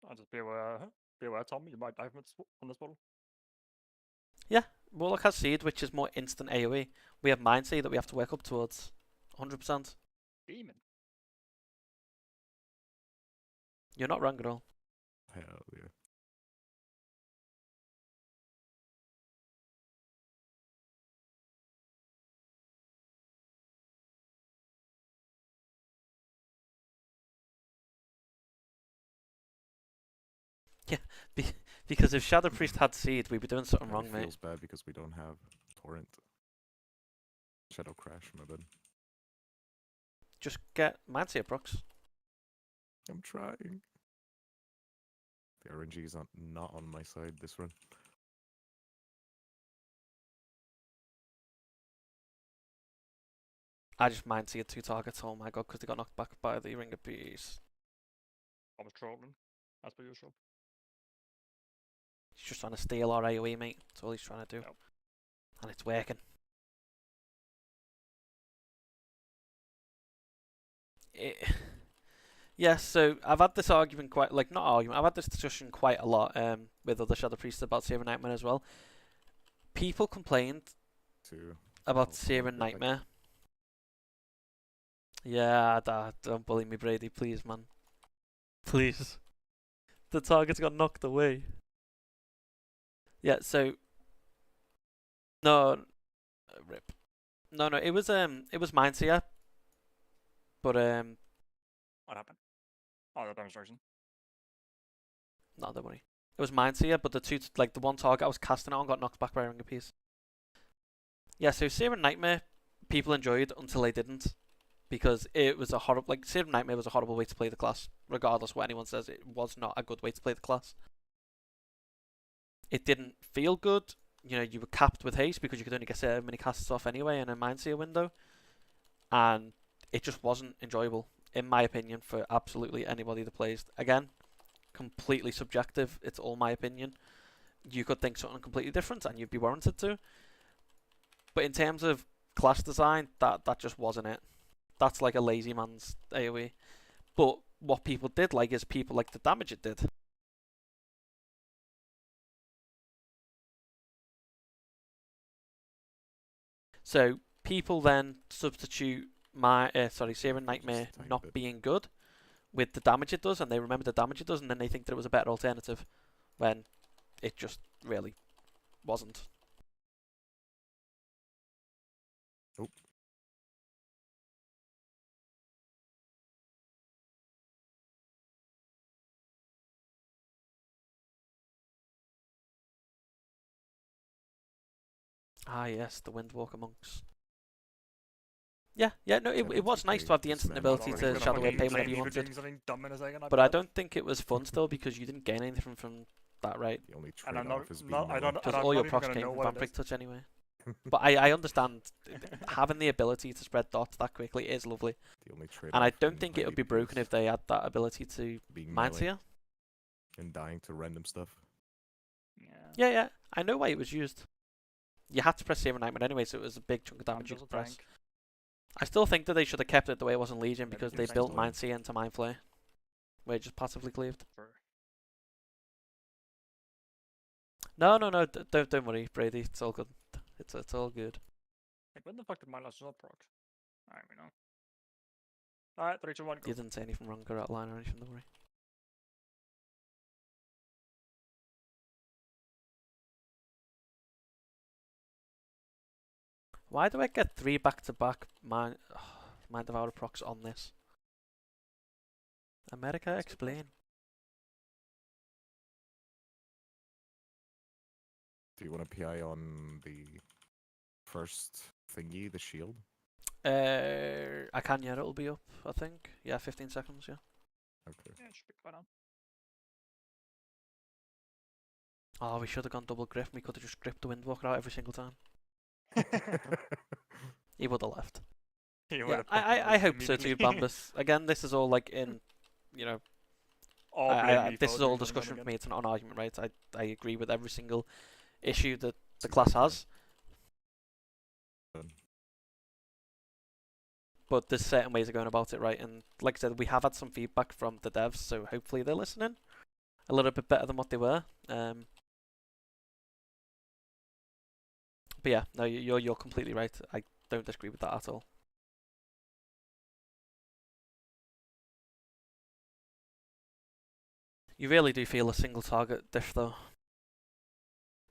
I'll just be aware, Tom. You might dive on this bottle. Yeah, Warlock has Seed, which is more instant AoE. We have Mind Seed that we have to work up towards. 100%. Demon. You're not wrong at all. Hell yeah. Because if Shadow Priest had Seed, we'd be doing something And wrong, it mate. feels bad because we don't have Torrent. Shadow Crash, my bad. Just get Mind Seed procs. I'm trying. The RNG is not on my side this run. I just Mind Seed 2 targets. Oh my god, because they got knocked back by the Ring of Peace. I was trolling, as per usual. He's just trying to steal our AoE, mate. That's all he's trying to do. Yep. And it's working. Yeah, so I've had this argument quite, like, not argument, I've had this discussion quite a lot with other Shadow Priests about Searing Nightmare as well. People complained To about Oh, Searing like- Nightmare. Yeah, don't bully me, Brady, please, man. Please. The target's got knocked away. Yeah, so no, rip. No, it was Mindseer, but What happened? Oh, the demonstration. No, don't worry. It was Mindseer, but the one target I was casting it on got knocked back by a ring of peace. Yeah, so Searing Nightmare, people enjoyed until they didn't. Because it was a horrible, like, Searing Nightmare was a horrible way to play the class. Regardless of what anyone says, it was not a good way to play the class. It didn't feel good. You know, you were capped with haste because you could only get so many casts off anyway in a Mindseer window. And it just wasn't enjoyable, in my opinion, for absolutely anybody that plays. Again, completely subjective. It's all my opinion. You could think something completely different and you'd be warranted to. But in terms of class design, that just wasn't it. That's like a lazy man's AoE. But what people did like is people liked the damage it did. So people then substitute Searing Nightmare not being good with the damage it does, and they remember the damage it does, and then they think that it was a better alternative when it just really wasn't. Oh. Ah, yes, the Windwalker monks. Yeah, no, it was nice to have the instant ability to Shadow Wave pay whenever you wanted. But I don't think it was fun still because you didn't gain anything from that, right? The only And I'm trade-off not- is being not- I melee. don't- Because I'm all your not even procs gonna came know from what it Vampiric is. Touch anyway. But I understand having the ability to spread dots that quickly is lovely. The only trade-off And I in don't think it would be IDP broken is if they had that ability to being melee Mindseer. and dying to random stuff. Yeah. Yeah, I know why it was used. You had to press Searing Nightmare anyway, so it was a big chunk of damage you could press. I still think that they should have kept it the way it was in Legion Maybe because do they things built like- Mindseer into Mindflay, where it just passively cleaved. No, don't worry, Brady. It's all good. It's all good. Like, when the fuck did my last not proc? Alright, we know. Alright, 3, 2, 1, go. You didn't say anything wrong or out of line or anything. Don't worry. Why do I get 3 back-to-back Mind Devourer procs on this? America, explain. Do you want to PI on the first thingy, the shield? I can, yeah, it'll be up, I think. Yeah, 15 seconds, yeah. Okay. Yeah, it should be quite on. Oh, we should have gone double grip. We could have just gripped the Windwalker out every single time. He would have left. He Yeah, would've I fucking hope so too, immediately. Bambus. Again, this is all like in, you know, All blame me this for is all doing discussion something for me. again. It's not an argument, right? I agree with every single issue that the See, class okay. has. Done. But there's certain ways of going about it, right? And like I said, we have had some feedback from the devs, so hopefully they're listening a little bit better than what they were. But yeah, no, you're completely right. I don't disagree with that at all. You really do feel a single target diff though.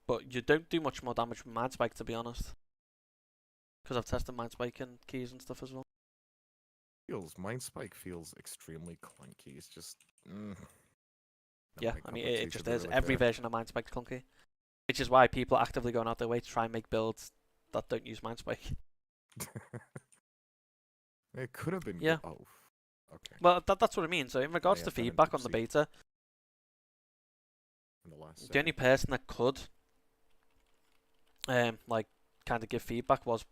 But you don't do much more damage with Mind Spike, to be honest. Because I've tested Mind Spike and keys and stuff as well. Mind Spike feels extremely clunky. It's just. Not Yeah, my I mean, cup of tea, it to just be is. really Every fair. version of Mind Spike's clunky. Which is why people are actively going out their way to try and make builds that don't use Mind Spike. It could have been. Yeah. Good. Oh. Okay. Well, that's what I mean. So in regards Yeah, to I've done an feedback on the oopsie. beta, In the last. the only person that could, like, kind of give feedback was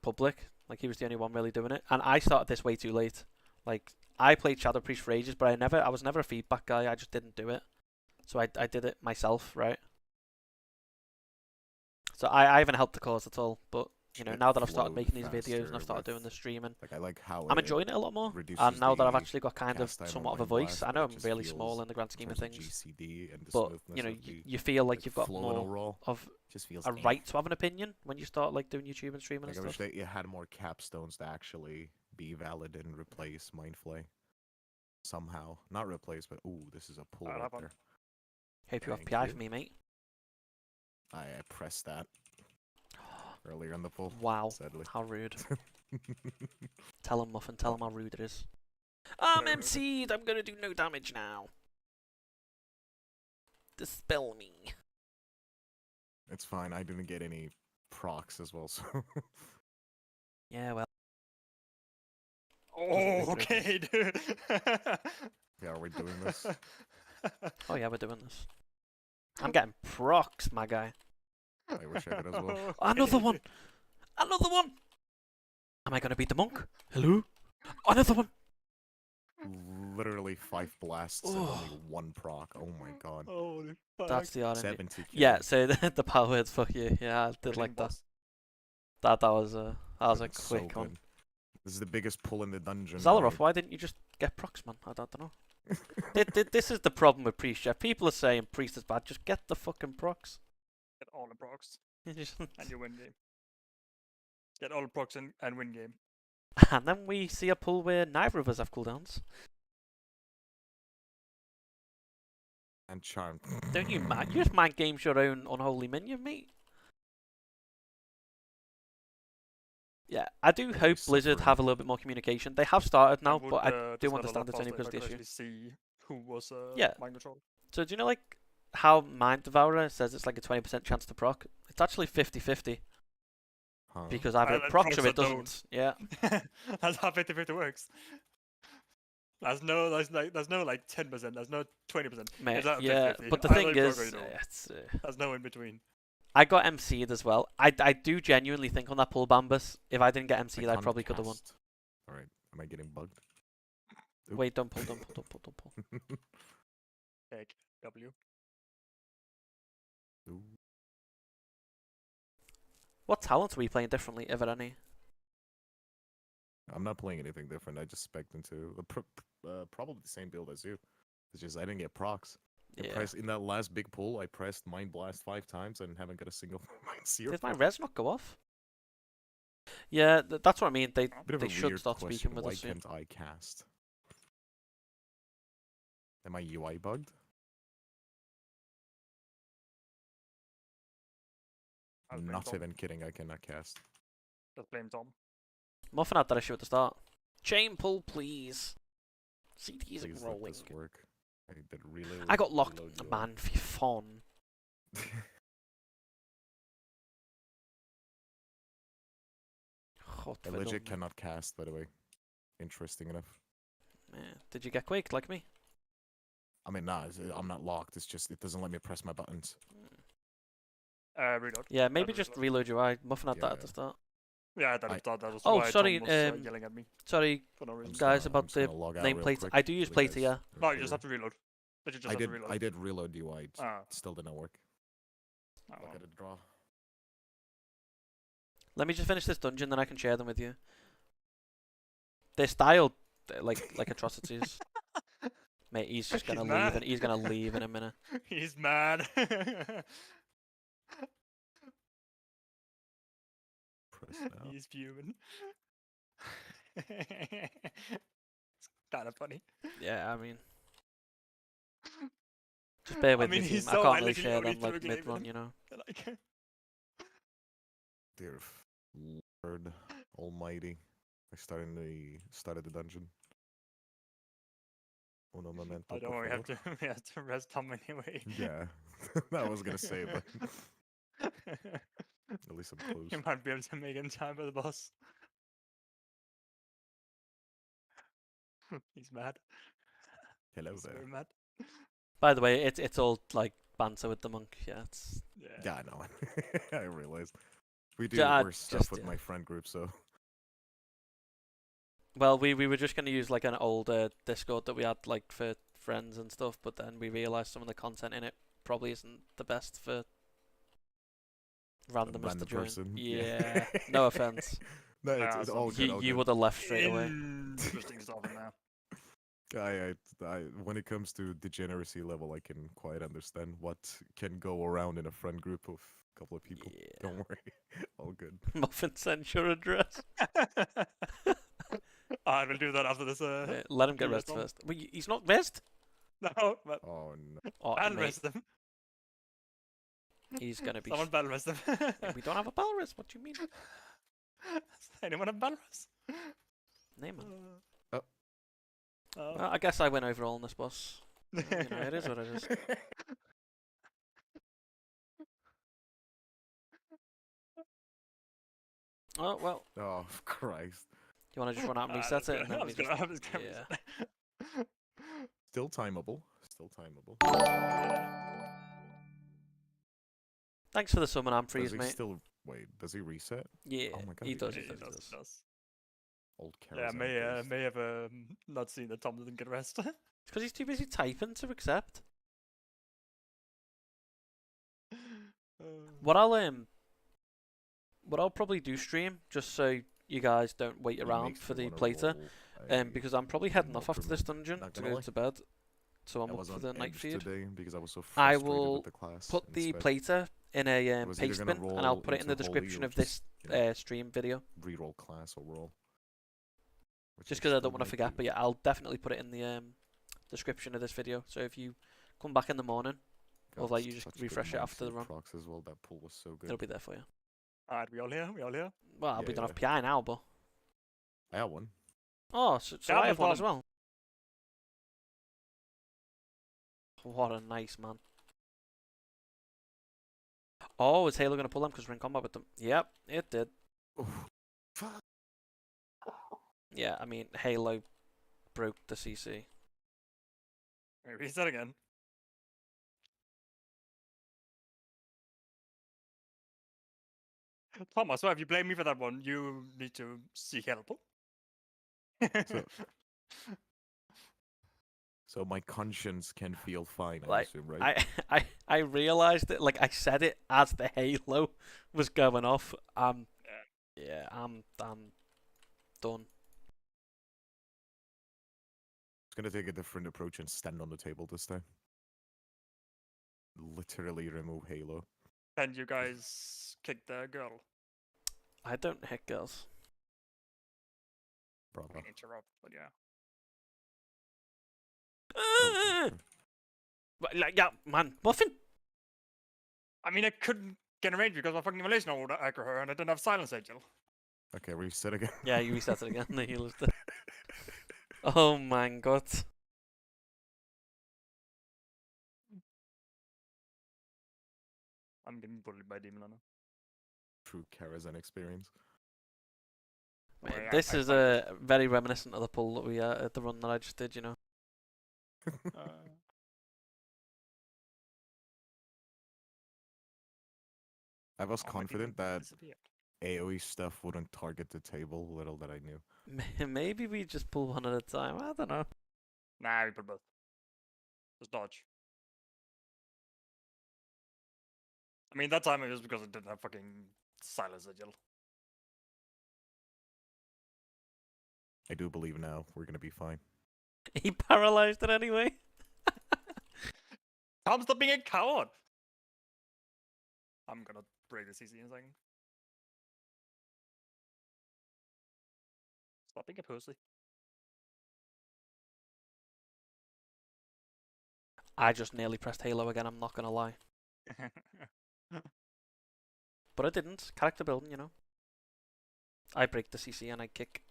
Public. Like, he was the only one really doing it. And I started this way too late. Like, I played Shadow Priest for ages, but I was never a feedback guy. I just didn't do it. So I did it myself, right? So I haven't helped the cause at all. But you know, It now that I've started flowed making these videos and faster I've started with- doing the streaming, Like I like how I'm it enjoying it a lot more. reduces And now that I've the actually got kind of cast time on somewhat of a Mind voice, Blast, I but know it I'm just really feels small in the grand in scheme of terms things. GCD and the But smoothness you know, of the you feel like like, you've got flow and more overall. of Just feels a right to have an opinion when you start like doing YouTube and streaming Like and I wish stuff. that you had more capstones to actually be valid and replace Mindflay. Somehow. Not replace, but ooh, this is a pull Alright, right have fun. there. Hope you have Thank PI you. for me, mate. I pressed that earlier in the pull, Wow, sadly. how rude. Tell him, Muffin, tell him how rude it is. I'm Very rude. MC'd, I'm gonna do no damage now. Dispel me. It's fine. I didn't get any procs as well, so Yeah, well. Oh, make okay, dude. yeah, are we doing this? Oh yeah, we're doing this. I'm getting procs, my guy. I wish I could as well. Another one! Another one! Am I gonna beat the monk? Hello? Another one! Literally 5 blasts and only 1 proc. Oh my god. Holy fuck. That's the RNG. 70k. Yeah, so the power words, fuck you. Yeah, I did Winning like that. boss. That was a It's so quick one. good. This is the biggest pull in the dungeon. Zalaroth, why didn't you just get procs, man? I don't know. This is the problem with Priest, Chef. People are saying Priest is bad. Just get the fucking procs. Get all the procs and and you win game. Get all the procs and win game. then we see a pull where neither of us have cooldowns. And charm. Don't you mind? You just mind games your own unholy minion, mate. Yeah, I do hope Blizzard suffering. have a little bit more communication. They have started now, would, but I do dispel a understand lot it's only faster because if of I the could issue. actually see who was Yeah. mind control. So do you know like how Mind Devourer says it's like a 20% chance to proc? It's actually 50-50 Huh. because either it And procs or procs it that don't. doesn't. Yeah. That's how 50-50 works. There's no like 10%. There's no 20%. Mate, It's not yeah, 50-50. but the Either thing you proc is, or you don't. it's, There's no in between. I got MC'd as well. I do genuinely think on that pull Bambus, if I didn't get MC'd, I can't probably could have won. cast. Alright, am I getting bugged? Oop. Wait, don't pull, don't pull, don't pull, don't pull. Egg W. Ooh. What talents are we playing differently, if at any? I'm not playing anything different. I just spec'd into probably the same build as you. It's just I didn't get procs. Yeah. In that last big pull, I pressed Mind Blast 5 times and haven't got a single Mind Seer. Did my res not go off? Yeah, that's what I mean. They Bit of a should weird start question. speaking with Why us soon. can't I cast? Am I UI bugged? I'll blame Not Tom. even kidding. I cannot cast. Just blame Tom. Muffin had that issue at the start. Chain pull, please. CT isn't Please let rolling. this work. I did reload. I got locked. reload UI. Man, fun. I legit cannot cast, by the way. Interesting enough. Yeah. Did you get quaked like me? I mean, nah, I'm not locked. It's just it doesn't let me press my buttons. Reload. Yeah, maybe I'll just reload. reload UI. Muffin had that at Yeah. the start. Yeah, I I- thought that was Oh, why sorry, Tom was yelling at me Sorry, for no I'm reason. just guys, gonna- about I'm just the gonna log out real nameplates. quick I do use so you plates guys here. are No, you just clear. have to reload. But you just I have did. to reload. I did reload UI. It Ah. still didn't work. Oh, Look at the draw. Let me just finish this dungeon, then I can share them with you. They're styled like atrocities. Mate, he's just gonna He's leave, mad. and he's gonna leave in a minute. He's mad. Press now. He's fuming. It's kind of funny. Yeah, I mean, just bear with mean, me, he's team. so I can't really literally share only them like threw a game mid-run, in. you know. Like, Dear Lord Almighty. I started the dungeon. Uno momento, I don't por worry, favor. we have to rest Tom anyway. Yeah, I was gonna say, but at least I'm close. You might be able to make it in time for the boss. He's mad. Hello He's there. very mad. By the way, it's all like banter with the monk. Yeah, it's Yeah, I know. I realized. We do Yeah, worse stuff just, with yeah. my friend group, so well, we were just gonna use like an old Discord that we had like for friends and stuff, but then we realized some of the content in it probably isn't the best for randomers to random join. person. Yeah, no offense. No, Nah, it's all some- good. all You good. would have left straight away. Interesting stuff in there. When it comes to degeneracy level, I can quite understand what can go around in a friend group of a couple of people. Yeah. Don't worry, all good. Muffin sends your address. I will do that after this. Let him get you rest rest one? first. Well, he's not rest. No, but Oh no. Oh, battle mate, rest them. he's gonna be. Someone battle rest them. We don't have a battle rest. What do you mean? Anyone have battle rest? Name him. Oh. Oh. Well, I guess I win overall in this boss. You know, it is what it is. Oh well. Oh Christ! You want to just run out and reset it, and then we just I was gonna yeah. reset. Still timeable. Still timeable. Thanks for the summon amp Does freeze, he mate. still wait? Does he reset? Yeah, Oh my god, he does. Yeah, He he does. He does, does. he does. Old Yeah, Karazhan may have not seen that Tom didn't get rest. It's because he's too busy typing to accept. What I'll probably do stream just so you guys don't wait He around makes for me the wanna playter. roll Because I'm probably a heading off after this Nocturne. dungeon Not to gonna go lie. to bed. So I'm I up was for on the night edge feed. today because I was so I frustrated will with the class. put the instead. plater in a I was either paste gonna bin, and I'll roll put it in the into holy description or of this just, you know, stream video. Reroll class or roll. Which Just because I still don't want to might forget, do. but yeah, I'll definitely put it in the description of this video. So if you come back in the morning, or God, like you just such good refresh it after the mindset run, procs as well. That pull was so good. it'll be there for you. Alright, we all here? We all here? Well, Yeah, we don't yeah. have PI now, but I have one. oh, so Yeah, I have one as Tom. well. What a nice man. Oh, is Halo gonna pull them because we're in combat with them? Yep, it did. Fuck. Yeah, I mean Halo broke the CC. Wait, reset again. Tom, I swear if you blame me for that one, you need to seek help. So, so my conscience can feel fine, I Like assume, right? I realized it. Like I said it as the Halo was going off. Yeah, I'm done. I'm gonna take a different approach and stand on the table this time. Literally remove Halo. Can you guys kick the girl? I don't hit girls. I Bravo. mean, interrupt, but yeah. Oh, But, like, yeah, man, muffin. I mean, I couldn't get a range because my fucking Malaysian would aggro her and I didn't have silence agil. okay, reset again. Yeah, you reset it again. The healer's dead. Oh my god. I'm getting bullied by Demon Hunter. True Karazhan experience. Man, Well, this I is find very reminiscent of the pull that we at the run that I just did. You know. I was Oh, my confident demon that disappeared. AoE stuff wouldn't target the table, little that I knew. Maybe we just pull one at a time. I don't know. Nah, we put both. Just dodge. I mean, that time it was because I didn't have fucking silence agil. I do believe now we're gonna be fine. He paralyzed it anyway. Tom, stop being a coward! I'm gonna break the CC in a second. Stop being a pussy. I just nearly pressed Halo again. I'm not gonna lie, but I didn't. Character building, you know. I break the CC and I kick.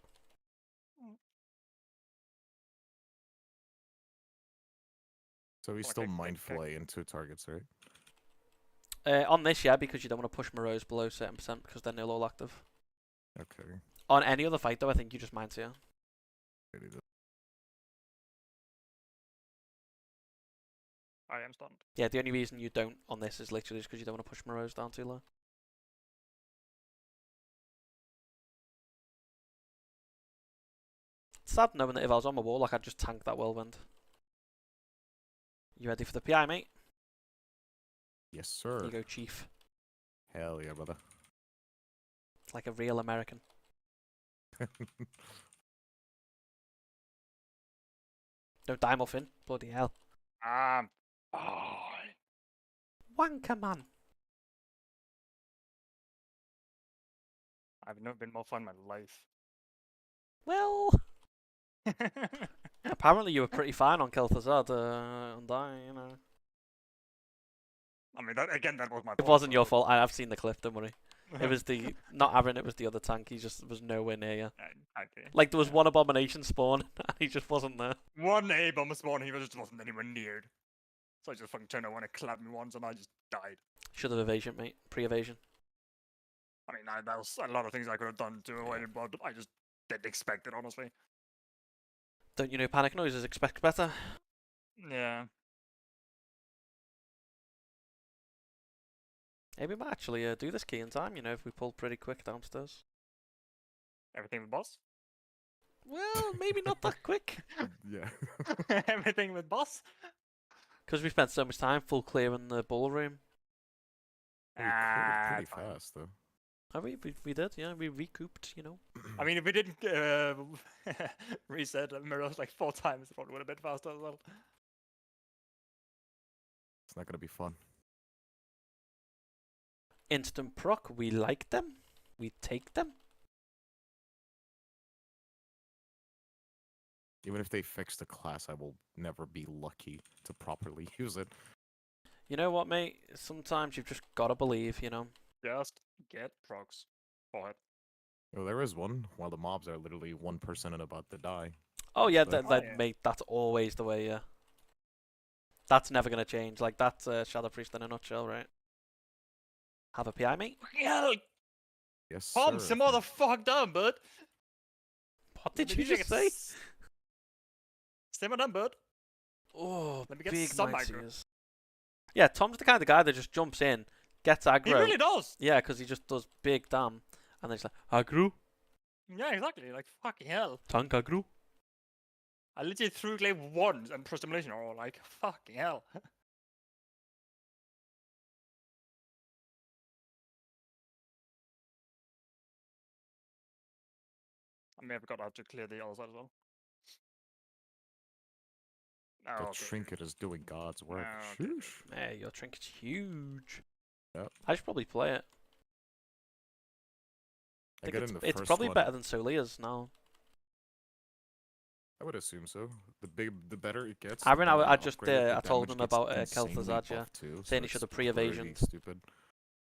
So he's Okay, still okay, mind okay. flay into targets, right? On this, yeah, because you don't want to push Morose below certain percent because they're nil all active. Okay. On any other fight, though, I think you just mind seer. Maybe the- I am stunned. Yeah, the only reason you don't on this is literally just because you don't want to push Morose down too low. It's sad knowing that if I was on my Warlock, I'd just tank that whirlwind. You ready for the PI, mate? Yes, sir. Here you go, Chief. Hell yeah, brother. It's like a real American. Don't die, Muffin. Bloody hell. Oh, Wanker, man. I've never been more fun in my life. Well, apparently you were pretty fine on Kel'Thuzad and I, you know. I mean, that again, that was my It fault, wasn't so your that- fault. I've seen the clip, don't worry. It was the, not Aaron, it was the other tank. He just was nowhere near you. Okay. Like, there was Yeah. one abomination spawn, and he just wasn't there. One A-bomb spawn, he just wasn't anywhere near. So I just fucking turned around and clapped me once and I just died. Should have evasion, mate. Pre-evasion. I mean, that was a lot of things I could have done to avoid it, but I just didn't expect it, honestly. Don't you know panic noises expect better? Yeah. Maybe we might actually do this key in time, you know, if we pull pretty quick downstairs. Everything with boss? Well, maybe not that quick. Yeah. Everything with boss? Because we spent so much time full clearing the ballroom. We cleared it pretty it's fine. fast though. Have we? We did, yeah. We recouped, you know. I mean, if we didn't reset mirrors like 4 times, it probably would have been faster as well. It's not gonna be fun. Instant proc, we like them. We take them. Even if they fix the class, I will never be lucky to properly use it. You know what, mate? Sometimes you've just gotta believe, you know. Just get procs for it. Oh, there is one. While the mobs are literally 1% and about to die. Oh yeah, So- mate, that's always the way, yeah. That's never gonna change. Like, that's Shadow Priest in a nutshell, right? Have a PI, mate? Hell, Yes, calm sir. some motherfucker down, bud. What did Let you me take just a say? Simmer down, bud. Oh, Let me get big some mighty aggro. is. Yeah, Tom's the kind of guy that just jumps in, gets aggro. He really does. Yeah, because he just does big damn. And then he's like, aggro? Yeah, exactly. Like, fucking hell. Tank aggro? I literally threw glaive once and pro stimulation or like, fucking hell. I may have got out to clear the other side as well. The Oh, okay. trinket is doing God's work. Ah, okay. Sheesh. Yeah, your trinket's huge. Yep. I should probably play it. I think get it's, in the it's first probably one. better than Solia's now. I would assume so. The better it gets. I the mean, more you I just, upgrade it, I the told damage him gets about insanely Kel'Thuzad, yeah, buffed too, saying he it's should have pretty pre-evasioned. stupid.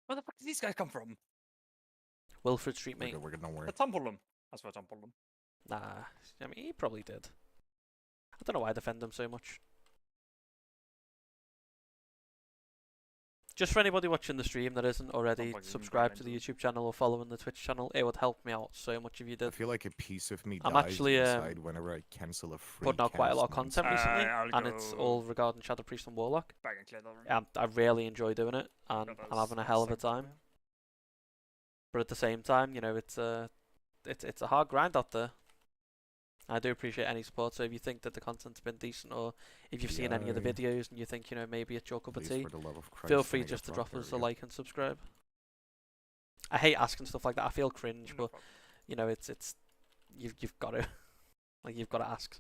Where the fuck did these guys come from? Wilfred Street, mate. We're good, don't worry. I tumbled them. That's why I tumbled them. Nah, I mean, he probably did. I don't know why I defend him so much. Just for anybody watching the stream that isn't already like you subscribed to can the YouTube channel or following the Twitch channel, it would help me out so much if you I did. feel like a piece of me I'm dies actually, inside whenever I cancel a free Putting out quite a lot of cast content nonsense. recently, I'll and it's go all regarding Shadow Priest and Warlock. back and clear that room. I really enjoy doing it, and Got I'm those having a hell of a second time. room. But at the same time, you know, it's a hard grind out there. I do appreciate any support. So if you think that the content's been decent, or if you've seen any of the Yay. videos and you think, you know, maybe it's your cup of Please, tea, for the love of Christ, feel can free I get just to proc? drop There us we a go. like and subscribe. I hate asking stuff like that. I feel cringe, No but fuck. you know, it's you've got to like you've got to ask.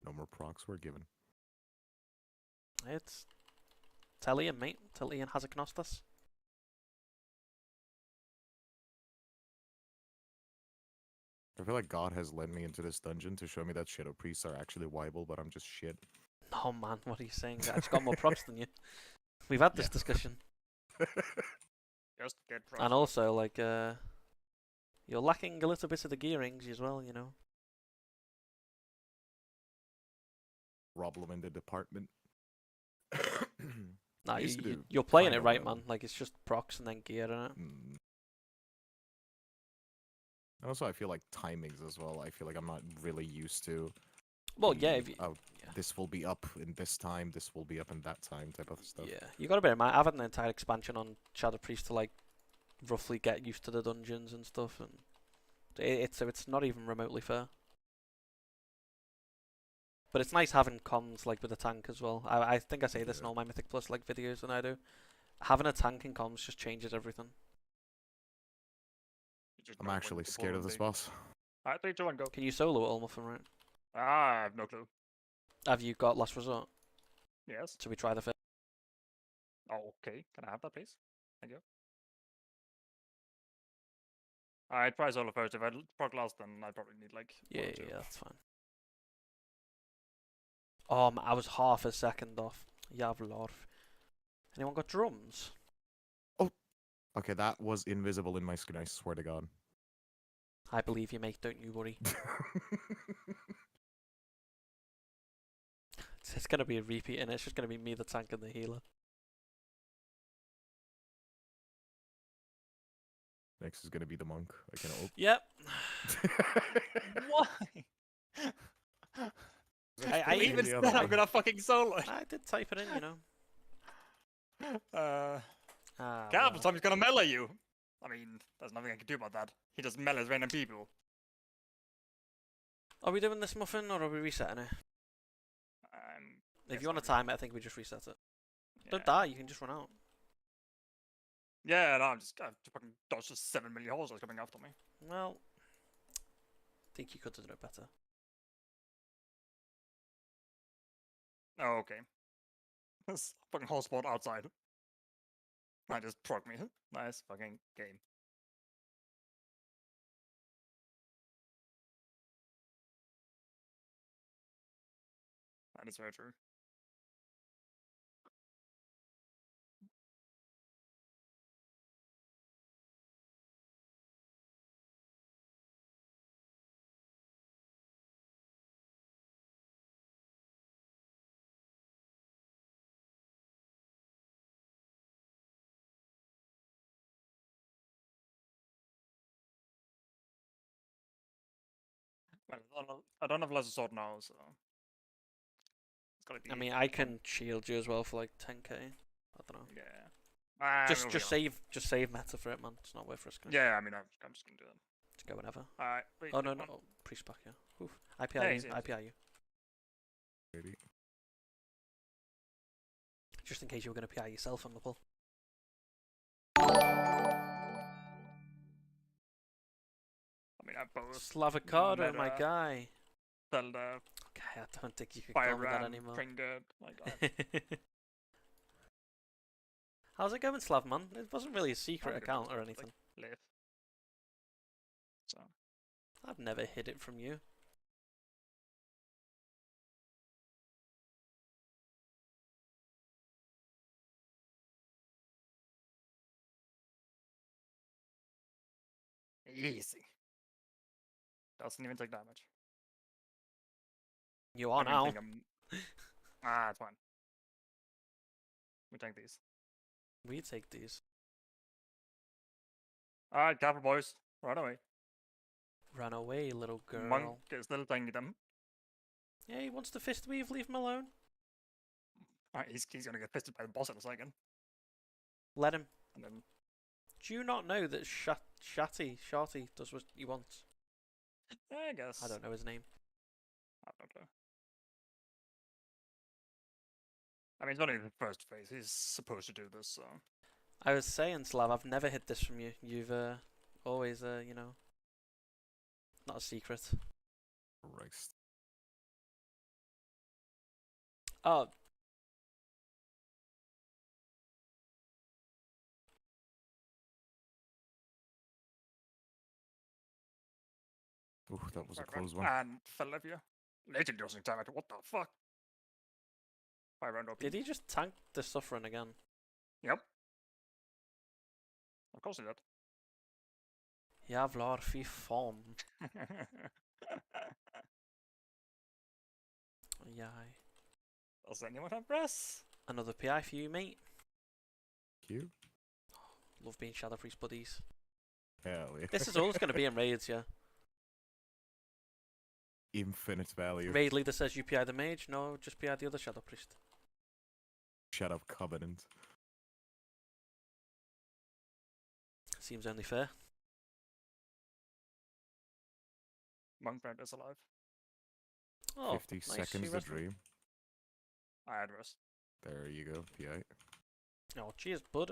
No more procs were given. It's tell Ian, mate. Tell Ian has a Gnostus. I feel like God has led me into this dungeon to show me that Shadow Priests are actually viable, but I'm just shit. Oh man, what are you saying? I just got more procs than you. We've had this Yeah. discussion, Just get procs. and also like you're lacking a little bit of the gearings as well. You know. Problem in the department. Nah, I used to do you're playing it kinda right, well. man. Like it's just procs and then gear in it. Mm. And also, I feel like timings as well. I feel like I'm not really used to. Well, the, yeah, if you, oh, yeah. this will be up in this time. This will be up in that time. Type of stuff. Yeah, you got to bear in mind. I've had an entire expansion on Shadow Priest to like roughly get used to the dungeons and stuff, and it's not even remotely fair. But it's nice having comms like with a tank as well. I think I say this in Yeah. all my Mythic Plus like videos than I do. Having a tank in comms just changes everything. You just I'm know when actually to scared pull of this the- boss. Alright, 3, 2, 1, go. Can you solo it, Olmuffin, right? Ah, I have no clue. Have you got Last Resort? Yes. Should we try the fit? Oh, okay. Can I have that, please? Thank you. Alright, try solo first. If I proc last, then I probably need like one Yeah, or two. yeah, that's fine. I was half a second off. Yavlor. Anyone got drums? Okay, that was invisible in my screen. I swear to God. I believe you, mate. Don't you worry. It's gonna be a repeat, and it's just gonna be me, the tank, and the healer. Next is gonna be the monk. I can hope. Yep. Why? I Even even the then, other I'm way. gonna fucking solo. I did type it in, you know. Ah, Careful, well. Tommy's gonna melee you. I mean, there's nothing I can do about that. He just melees random people. Are we doing this muffin, or are we resetting it? If Yes, you want to maybe. time it, I think we just reset it. Yeah. Don't die, you can just run out. Yeah, no, I've just fucking dodged just 7 million horses coming after me. Well, I think you could have done it better. Oh, okay. This fucking horse spawned outside. I just proc me. Nice fucking game. That is very true. Well, I don't have Lesser Sword now, so it's gotta be. I mean, I fun. can shield you as well for like 10k. I don't know. Yeah. I will Just heal. save meta for it, man. It's not worth risking. Yeah, I mean, I'm just gonna do that. Just go whenever. Alright, wait. Oh no, wait, no, one. oh, priest back, yeah. Oof. IPI Yeah, you, easy, easy. IPI you. Ready? Just in case you were going to PI yourself on the pull. I mean, I both Slavicado, my meta. guy. Zelda, Okay, I don't think you can call me that Firebrand, anymore. Trinket, like How's it going, Slav, man? It wasn't really a secret I'm good, account or like, anything. live. So I've never hid it from you. easy. Doesn't even take damage. You are I mean, now. think I'm- it's fine. We take these. We take these. Alright, careful, boys. Run away. Run away, little girl. Monk is still tanking them. Yeah, he wants to fist weave. Leave him alone. Alright, he's gonna get fisted by the boss in a second. Let him. And then, Do you not know that Sharty does what he wants? I guess. I don't know his name. I have no clue. I mean, it's only the first phase. He's supposed to do this, so. I was saying, Slav, I've never hid this from you. You've always, you know, not a secret. Christ. Oh, Ooh, that was a Right, close right. one. And Philadelphia. Legend using time. What the fuck? 5 round OP. did he just tank the suffering again? Yep. Of course he did. Jävlar fy fan. Yay. Does anyone have press? Another PI for you, mate. Cute. Love being Shadow Priest buddies. Hell yeah. This is always going to be in raids, yeah. Infinite value. Raid leader says you PI the mage. No, just PI the other Shadow Priest. Shut up, Covenant. Seems only fair. Monk friend is alive. Oh, 50 nice. seconds You to rested. dream. I had rest. There you go, PI. Oh, cheers, bud.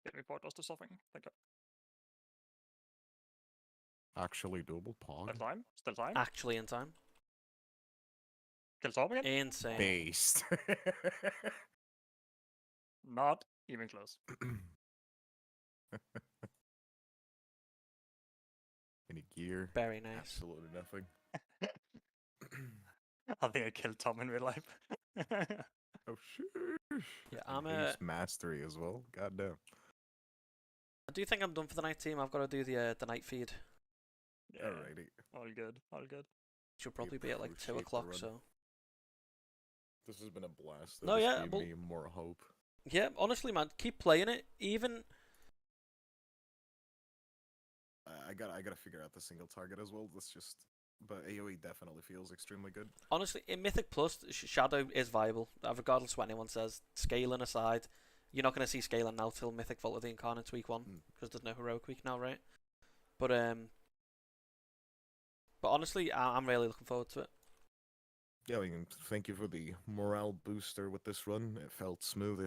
Get report us to something. Thank you. Actually doable pog. Still time? Still time? Actually in time. Kill Tom again? Insane. Based. Not even close. Any gear? Very nice. Absolutely nothing. I think I killed Tom in real life. Oh shit. Yeah, And Haste mastery as well. Goddamn. I do think I'm done for the night, team. I've got to do the night feed. Yeah. Alrighty. All good. All good. Should probably be at like 2 o'clock, so. This has been a blast. No, This yeah, gave well, me more hope. yeah, honestly, man, keep playing it. Even I gotta figure out the single target as well. That's just, but AOE definitely feels extremely good. honestly, in Mythic Plus, Shadow is viable. Regardless of what anyone says. Scaling aside, you're not going to see scaling now till Mythic Vault of the Incarnates week 1 because there's no heroic week now, right? But honestly, I'm really looking forward to it. Yeah, I mean, thank you for the morale booster with this run. It felt smooth,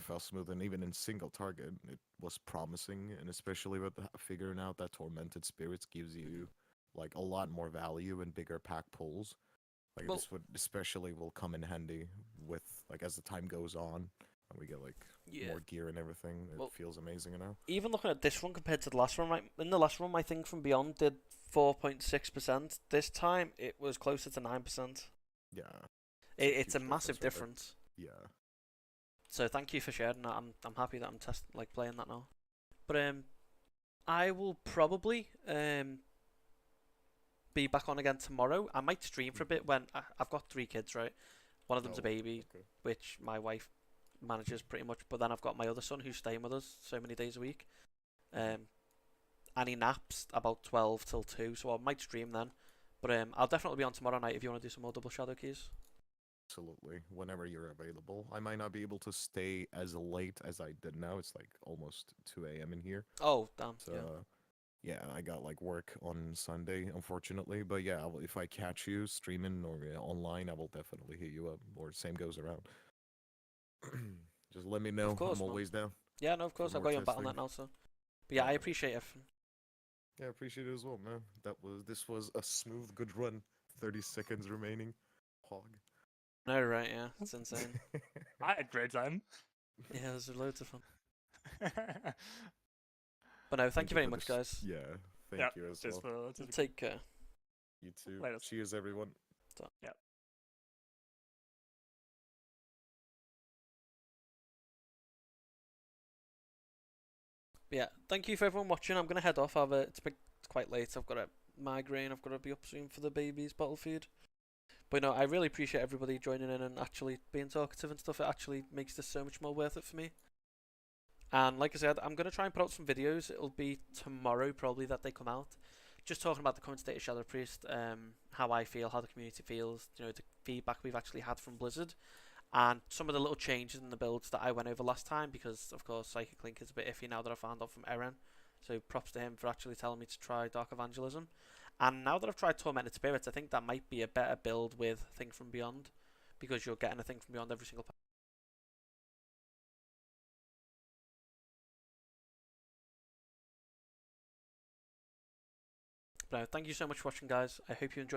and even in single target, it was promising, and especially with figuring out that Tormented Spirits gives you, like, a lot more value and bigger pack pulls. Like, Well, this would especially will come in handy with, like, as the time goes on, and we get, like, yeah. more gear and everything. It Well, feels amazing, you know? Even looking at this run compared to the last run, right? In the last run, my thing from Beyond did 4.6%. This time, it was closer to 9%. Yeah. It's a huge massive difference right difference. Yeah. So thank you for sharing that. I'm happy that I'm playing that now. But I will probably be back on again tomorrow. I might stream for a bit when I've got 3 kids, right? One of them's a baby, Okay. which my wife manages pretty much. But then I've got my other son who's staying with us so many days a week. And he naps about 12 till 2, so I might stream then. But I'll definitely be on tomorrow night if you want to do some more double shadow keys. Absolutely. Whenever you're available. I might not be able to stay as late as I did now. It's like almost 2 a.m. in here. Oh, damn. So, yeah. yeah, I got like work on Sunday, unfortunately. But yeah, if I catch you streaming or online, I will definitely hit you up. Or same goes around. Just let me know. Of course, I'm man. always down. Yeah, no, of course. I've got you on Battle.net now, so. But yeah, I appreciate everything. Yeah, I appreciate it as well, man. This was a smooth, good run. 30 seconds remaining. Hog. No, right, yeah. It's insane. I had a great time. Yeah, there's loads of fun. But no, thank you very much, guys. Yeah, thank you as well. Take care. You too. Later. Cheers, everyone. Yeah. Yeah, thank you for everyone watching. I'm gonna head off. It's quite late. I've got a migraine. I've got to be up soon for the baby's bottle feed. But no, I really appreciate everybody joining in and actually being talkative and stuff. It actually makes this so much more worth it for me. And like I said, I'm gonna try and put out some videos. It'll be tomorrow probably that they come out. Just talking about the current state of Shadow Priest, how I feel, how the community feels, the feedback we've actually had from Blizzard, and some of the little changes in the builds that I went over last time, because of course Psychic Link is a bit iffy now that I found out from Eren. So props to him for actually telling me to try Dark Evangelism. And now that I've tried Tormented Spirits, I think that might be a better build with Thing from Beyond, because you're getting a Thing from Beyond every single time. But no, thank you so much for watching, guys. I hope you enjoyed